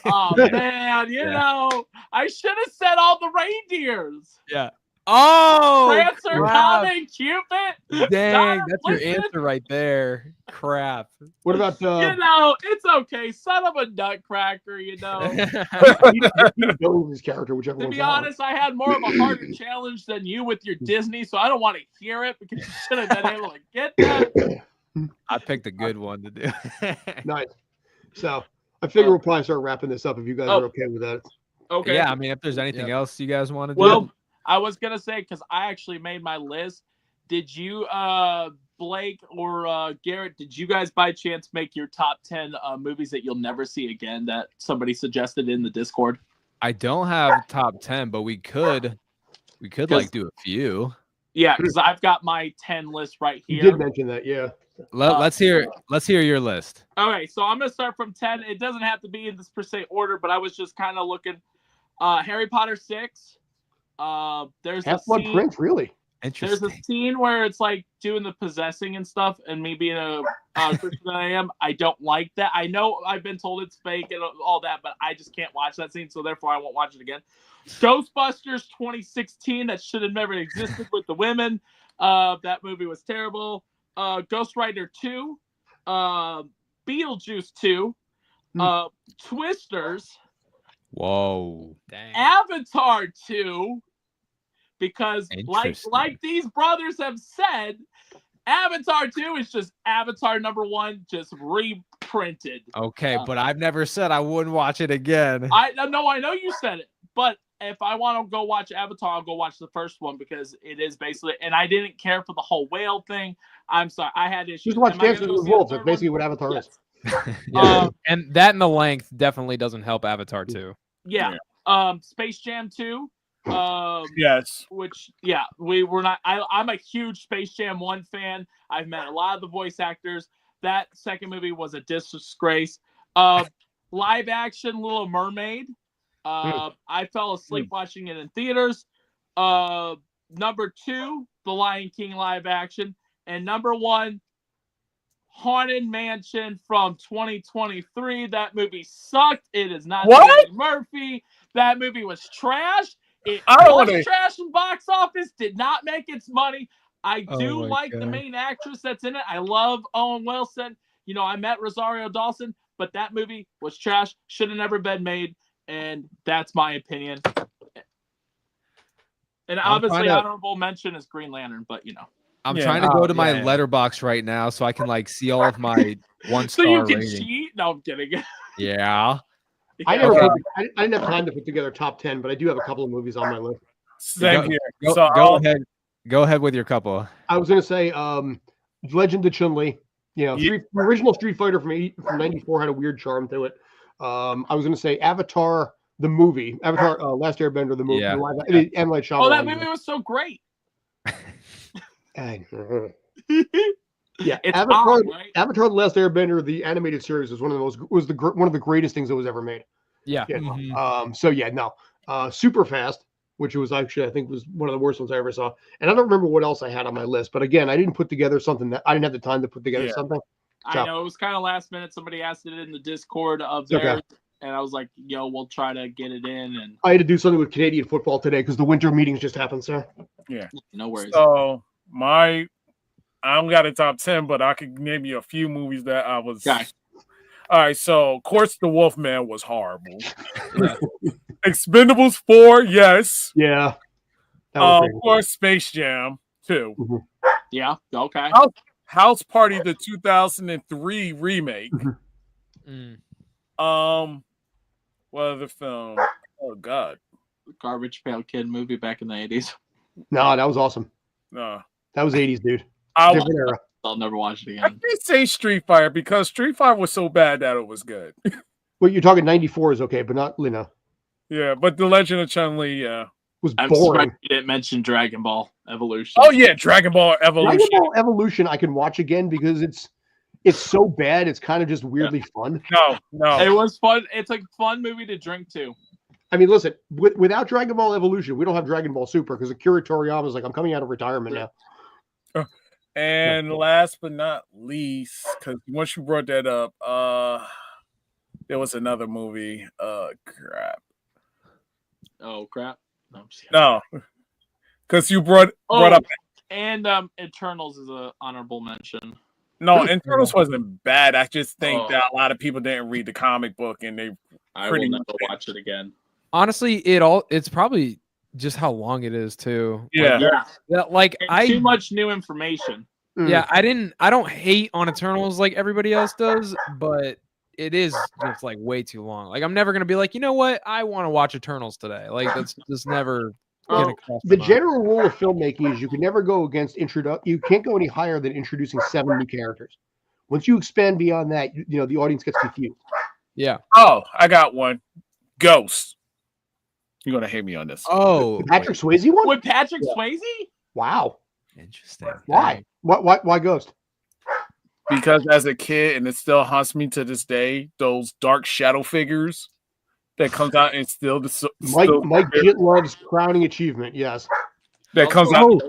Oh man, you know, I should have said all the reindeers. Yeah. Oh, Prancer, crap. Comet, Cupid. Dang, Donner, that's your Blitzen. answer right there. Crap. What about You know, it's okay. Son of a nutcracker, you know. Peter Billings' character, whichever To one's be that one. honest, I had more of a harder challenge than you with your Disney, so I don't want to hear it because you should have been able to get that. I picked a good one to do. Nice. So I figure we'll probably start wrapping this up if you guys are okay with that. Okay. Yeah, I mean, if there's anything else you guys want to do. Well, I was gonna say because I actually made my list. Did you, Blake or Garrett? Did you guys by chance make your top 10 movies that you'll never see again that somebody suggested in the Discord? I don't have top 10, but we could like do a few. Yeah, because I've got my 10 list right You here. did mention that, yeah. Let's hear your list. Okay, so I'm gonna start from 10. It doesn't have to be in this per se order, but I was just kind of looking. Harry Potter 6. There's Half-Blood Prince, really? There's a scene where it's like doing the possessing and stuff, and me being a Christian that I am, I don't like that. I know I've been told it's fake and all that, but I just can't watch that scene, so therefore I won't watch it again. Ghostbusters 2016, that should have never existed with the women. That movie was terrible. Ghost Rider 2, Beetlejuice 2, Twisters. Whoa. Dang. Avatar 2. Because like these brothers have said, Avatar 2 is just Avatar #1, just reprinted. Okay, but I've never said I wouldn't watch it again. I know you said it, but if I want to go watch Avatar, I'll go watch the first one because it is basically. And I didn't care for the whole whale thing. I'm sorry, I had issues. Just watch Dancing with the Wolves. That's basically what Avatar is. And that and the length definitely doesn't help Avatar 2. Yeah. Space Jam 2. Yes. Which, yeah, we were not. I'm a huge Space Jam 1 fan. I've met a lot of the voice actors. That second movie was a disgrace. Live action Little Mermaid. I fell asleep watching it in theaters. Number 2, The Lion King live action, and number 1, Haunted Mansion from 2023. That movie sucked. It is not Eddie Murphy. That movie was trash. It was trash in box office. Did not make its money. I do like the main actress that's in it. I love Owen Wilson. You know, I met Rosario Dawson, but that movie was trash. Should have never been made, and that's my opinion. And obviously, honorable mention is Green Lantern, but you know. I'm trying to go to my letterbox right now so I can like see all of my 1-star So you can rating. cheat? No, I'm kidding. Yeah. I didn't have time to put together top 10, but I do have a couple of movies on my list. Same here. Go ahead. Go ahead with your couple. I was going to say Legend of Chun-Li. You know, the original Street Fighter from 94 had a weird charm to it. I was going to say Avatar, the movie. Avatar, Last Airbender, the movie. Yeah. M. Night Shyamalan. Oh, that movie was so great. Yeah, it's Avatar, odd, right? Avatar: The Last Airbender, the animated series, was one of the greatest things that was ever made. Yeah. Super Fast, which was actually, I think, was one of the worst ones I ever saw. And I don't remember what else I had on my list, but again, I didn't put together something that I didn't have the time to put together something. I know it was kind of last minute. Somebody asked it in the Discord of theirs, and I was like, "Yo, we'll try to get it in." And I had to do something with Canadian football today because the winter meetings just happened, sir. Yeah, no worries. So I don't got a top 10, but I could name you a few movies that I was. Okay. All right, so of course the Wolfman was horrible. Expendables 4, yes. Yeah. Of course, Space Jam 2. Mm-hmm. Yeah. Okay. House Party, the 2003 remake. What other film? Oh God. Garbage Pail Kid movie back in the 80s. No, that was awesome. No, that was 80s, dude. I'll never watch it again. I can't say Street Fighter because Street Fighter was so bad that it was good. Well, you're talking 94 is okay, but not Lina. Yeah, but The Legend of Chun-Li, was I'm boring. surprised you didn't mention Dragon Ball Evolution. Oh yeah, Dragon Ball Evolution. Dragon Ball Evolution I can watch again because it's so bad. It's kind of just weirdly fun. No. It was fun. It's a fun movie to drink to. I mean, listen, without Dragon Ball Evolution, we don't have Dragon Ball Super because Akira Toriyama's like, I'm coming out of retirement now. And last but not least, because once you brought that up, there was another movie. Crap. Oh crap! No, because you brought up. And Eternals is an honorable mention. No, Eternals wasn't bad. I just think that a lot of people didn't read the comic book, and I will never watch it again. Honestly, it's probably just how long it is too. Yeah. Too much new information. Yeah, I don't hate on Eternals like everybody else does, but it is just like way too long. Like I'm never gonna be like, you know what, I want to watch Eternals today. Like that's just never gonna cross the my general rule of filmmaking is you can never go against you can't go any higher than introducing 7 new characters. Once you expand beyond that, you know the audience gets confused. Yeah. Oh, I got one. Ghost. You're gonna hate me on this. Oh, the Patrick Swayze one? With Patrick Swayze? Wow. Interesting. Why? Why Ghost? because as a kid, and it still haunts me to this day, those dark shadow figures that comes out and still Mike Jitlove's crowning achievement. Yes. That comes out.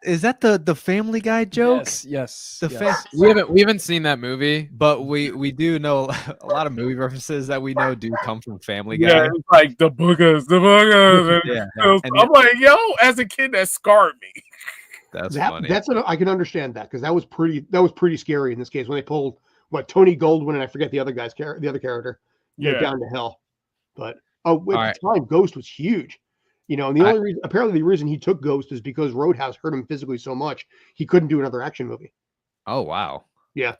Is that the Family Guy jokes? Yes. The we haven't seen that movie, but we do know a lot of movie references that we know do come from Family Guy. Yeah, it's like the boogers. Yeah. I'm like, yo, as a kid, that scarred me. That's funny. I can understand that because that was pretty scary in this case when they pulled Tony Goldwyn and I forget the other character. Yeah, down to hell. But at the time, Ghost was huge. And the reason he took Ghost is because Roadhouse hurt him physically so much he couldn't do another action movie. Oh wow. Yeah.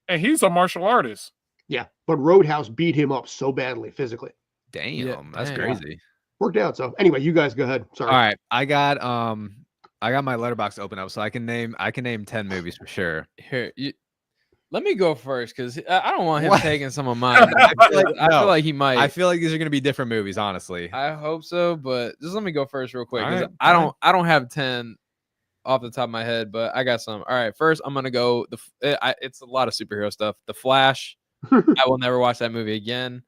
And he's a martial artist. Yeah, but Roadhouse beat him up so badly physically. Damn, that's crazy. Worked out. So anyway, you guys go ahead. Sorry. All right, I got my letterbox open up, so I can name 10 movies for sure. Here, let me go first because I don't want him taking some of mine. I feel like he might. I feel like these are gonna be different movies, honestly. I hope so, but just let me go first real quick. Right, I don't have 10 off the top of my head, but I got some. All right, first I'm gonna go. It's a lot of superhero stuff. The Flash. I will never watch that movie again.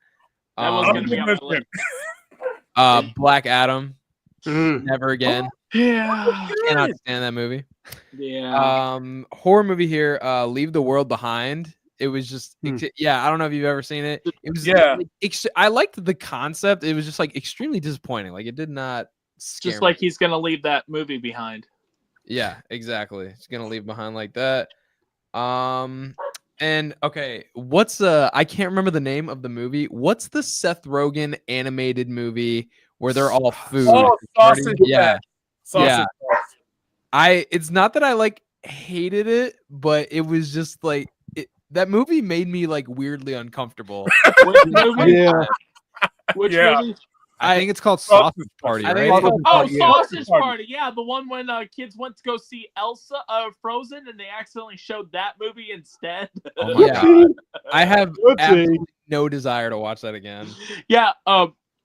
That was gonna be on my list. Black Adam. Never again. Yeah. Cannot stand that movie. Yeah. Horror movie here. Leave the World Behind. It was just I don't know if you've ever seen it. It was I liked the concept. It was just like extremely disappointing. Like it did not scare just me. like he's gonna leave that movie behind. Yeah, exactly. He's gonna leave behind like that. And okay, what's I can't remember the name of the movie. What's the Seth Rogen animated movie where they're all food? Oh, Sausage. Yeah. Sausage. It's not that I hated it, but it was just that movie made me weirdly uncomfortable. Which movie? Yeah. Which movie? I think it's called Sausage Party, right? Sausage Party. Yeah, the one when kids went to go see Elsa Frozen and they accidentally showed that movie instead. Oh my God. I have absolutely no desire to watch that again. Yeah,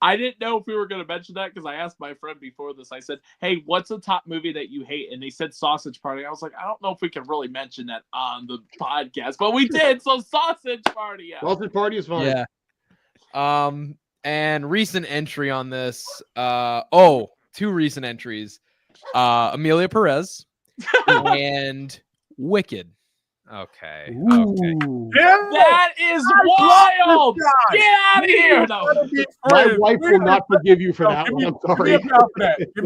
I didn't know if we were going to mention that because I asked my friend before this. I said, hey, what's a top movie that you hate? And they said Sausage Party. I was like, I don't know if we can really mention that on the podcast, but we did. So Sausage Party. Yeah. Sausage Party is fine. Yeah. And recent entry on this. 2 recent entries. Amelia Perez and Wicked. Okay. Yeah. That is wild. Get out of here. No. My wife will not forgive you for that one. I'm sorry.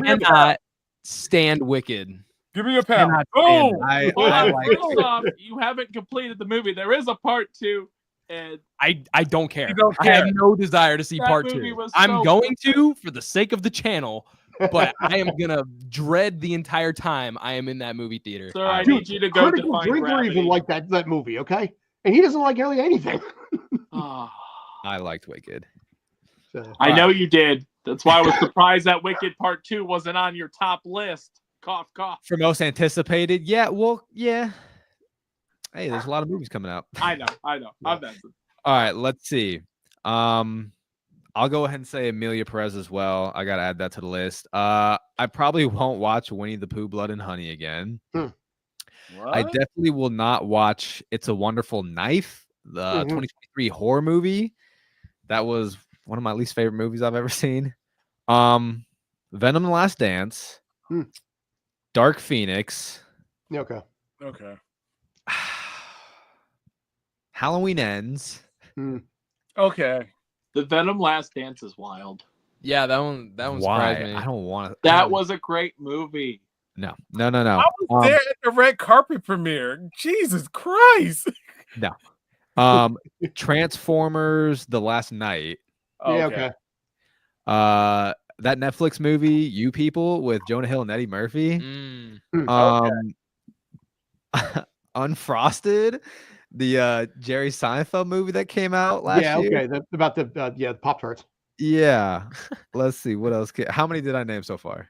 Cannot stand Wicked. Give me a pound. Oh, first off, you haven't completed the movie. There is a part 2. And I don't care. I have no desire to see part 2. I'm going to for the sake of the channel, but I am gonna dread the entire time I am in that movie theater. Sir, I need you to go Critical Drinker even like that movie, okay? And he doesn't like really anything. I liked Wicked. So, I know you did. That's why I was surprised that Wicked Part 2 wasn't on your top list. Cough, cough. For most anticipated, yeah. Hey, there's a lot of movies coming out. I know. I'm messing. All right, let's see. I'll go ahead and say Amelia Perez as well. I gotta add that to the list. I probably won't watch Winnie the Pooh, Blood and Honey again. I definitely will not watch It's a Wonderful Knife, the 2023 horror movie. That was one of my least favorite movies I've ever seen. Venom: The Last Dance, Dark Phoenix. Okay. Halloween Ends. Okay. The Venom Last Dance is wild. Yeah, that one surprised me. I don't want to. That was a great movie. No. I was there at the red carpet premiere. Jesus Christ. No. Transformers: The Last Night. Okay. That Netflix movie, You People, with Jonah Hill and Eddie Murphy. Unfrosted, the Jerry Seinfeld movie that came out last year. Yeah, okay. That's about the Pop-Tarts. Yeah. Let's see what else. How many did I name so far?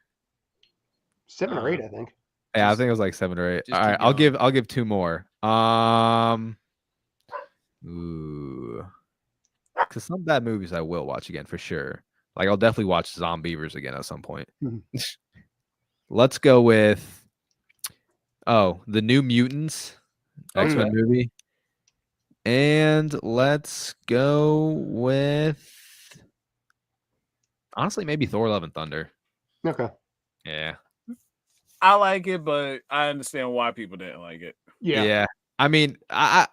7 or 8, I think. Yeah, I think it was like 7 or 8. Just All right, keep I'll give 2 more. Because some bad movies I will watch again for sure. Like I'll definitely watch Zombievers again at some point. Let's go with The New Mutants, X-Men movie. And let's go with, honestly, maybe Thor: Love and Thunder. Okay. Yeah. I like it, but I understand why people didn't like it. Yeah. I mean, I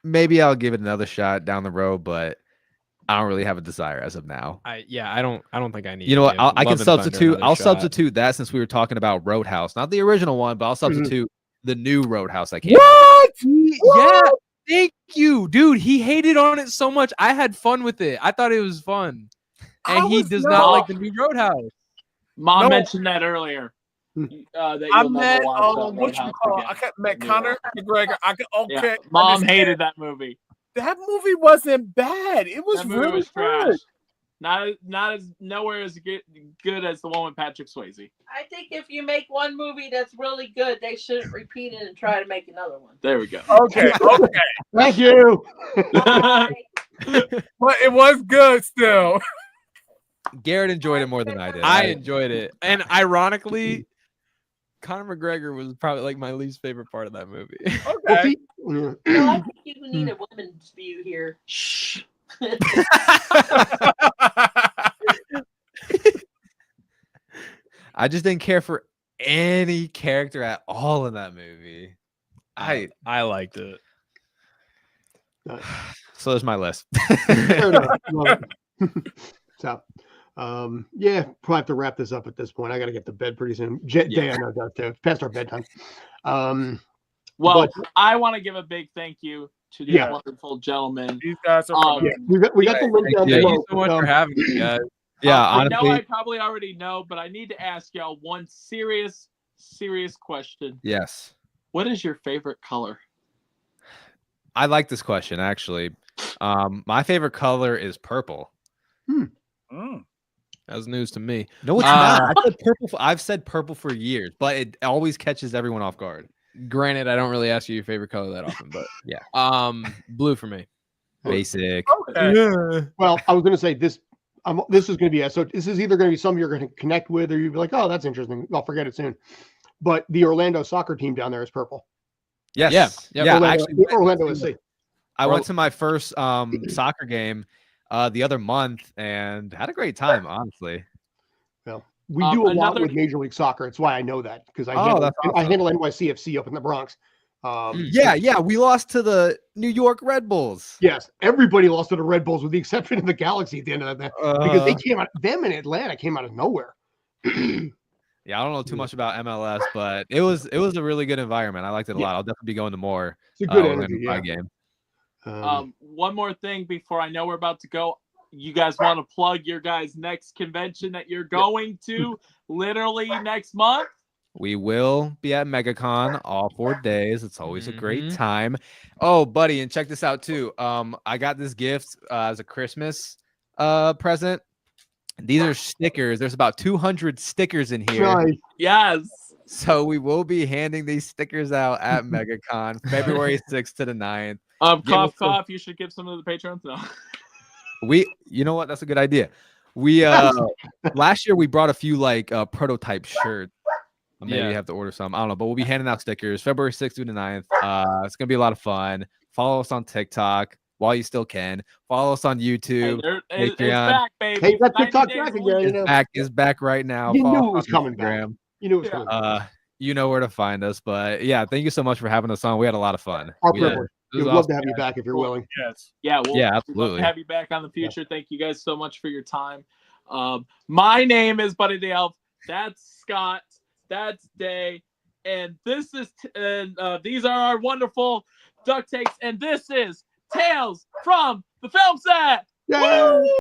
maybe I'll give it another shot down the road, but I don't really have a desire as of now. I don't think I need. You know what? I can substitute. I'll shot. substitute that since we were talking about Roadhouse, not the original one, but I'll substitute the new Roadhouse that came. What? Yeah. Thank you, dude. He hated on it so much. I had fun with it. I thought it was fun, and he does not like the new Roadhouse. Mom mentioned that earlier. That I met what you call? I met Conor McGregor. Mom hated that movie. That movie wasn't bad. It was really trash. Not as nowhere as good as the one with Patrick Swayze. I think if you make one movie that's really good, they shouldn't repeat it and try to make another one. There we go. Okay. Thank you. But it was good still. Garrett enjoyed it more than I did. I enjoyed it, and ironically, Conor McGregor was probably like my least favorite part of that movie. Okay. No, I think you need a women's view here. Shh. I just didn't care for any character at all in that movie. I liked it. So there's my list. Fair enough. So, yeah, probably have to wrap this up at this point. I got to get to bed pretty soon. Day I know that too. It's past our bedtime. Well, I want to give a big thank you to these wonderful gentlemen. These guys are we got the link down below. Thank you so much for having me, guys. Yeah, honestly, honestly, I know I probably already know, but I need to ask y'all one serious question. Yes. What is your favorite color? I like this question actually. My favorite color is purple. That was news to me. No, it's not. I said purple. I've said purple for years, but it always catches everyone off guard. Granted, I don't really ask you your favorite color that often, but yeah. Blue for me. Basic. Okay. Yeah. Well, I was going to say this. This is going to be so. This is either going to be something you're going to connect with, or you'll be like, "Oh, that's interesting. I'll forget it soon." But the Orlando soccer team down there is purple. Yes. Yeah. Orlando SC. I went to my first soccer game the other month and had a great time. Honestly. Well, we do a lot with Major League Soccer. It's why I know that because I handle NYCFC up in the Bronx. We lost to the New York Red Bulls. Yes, everybody lost to the Red Bulls with the exception of the Galaxy at the end of that because they came out. Them in Atlanta came out of nowhere. Yeah, I don't know too much about MLS, but it was a really good environment. I liked it a lot. I'll definitely be going to more. It's a good energy, game. One more thing before I know we're about to go. You guys want to plug your guys' next convention that you're going to literally next month? We will be at MegaCon all 4 days. It's always a great time. Oh, buddy, and check this out too. I got this gift as a Christmas present. These are stickers. There's about 200 stickers in here. Nice. Yes. So we will be handing these stickers out at MegaCon February 6th to the 9th. Cough. You should give some of the patrons. No. You know what? That's a good idea. We last year we brought a few like prototype shirts. Maybe you have to order some. I don't know, but we'll be handing out stickers February 6th through the 9th. It's gonna be a lot of fun. Follow us on TikTok while you still can. Follow us on YouTube. It's back, baby. Hey, that TikTok back again. It's back right now. You knew it was coming back. You knew it was coming back. You know where to find us. But yeah, thank you so much for having us on. We had a lot of fun. Our privilege. We'd love to have you back if you're willing. Yes. Yeah, absolutely. We'll have you back on the future. Thank you guys so much for your time. My name is Buddy the Elf. That's Scott. That's Day. And this is these are our wonderful DuckTakes. And this is Tales from the Film Set. Yay!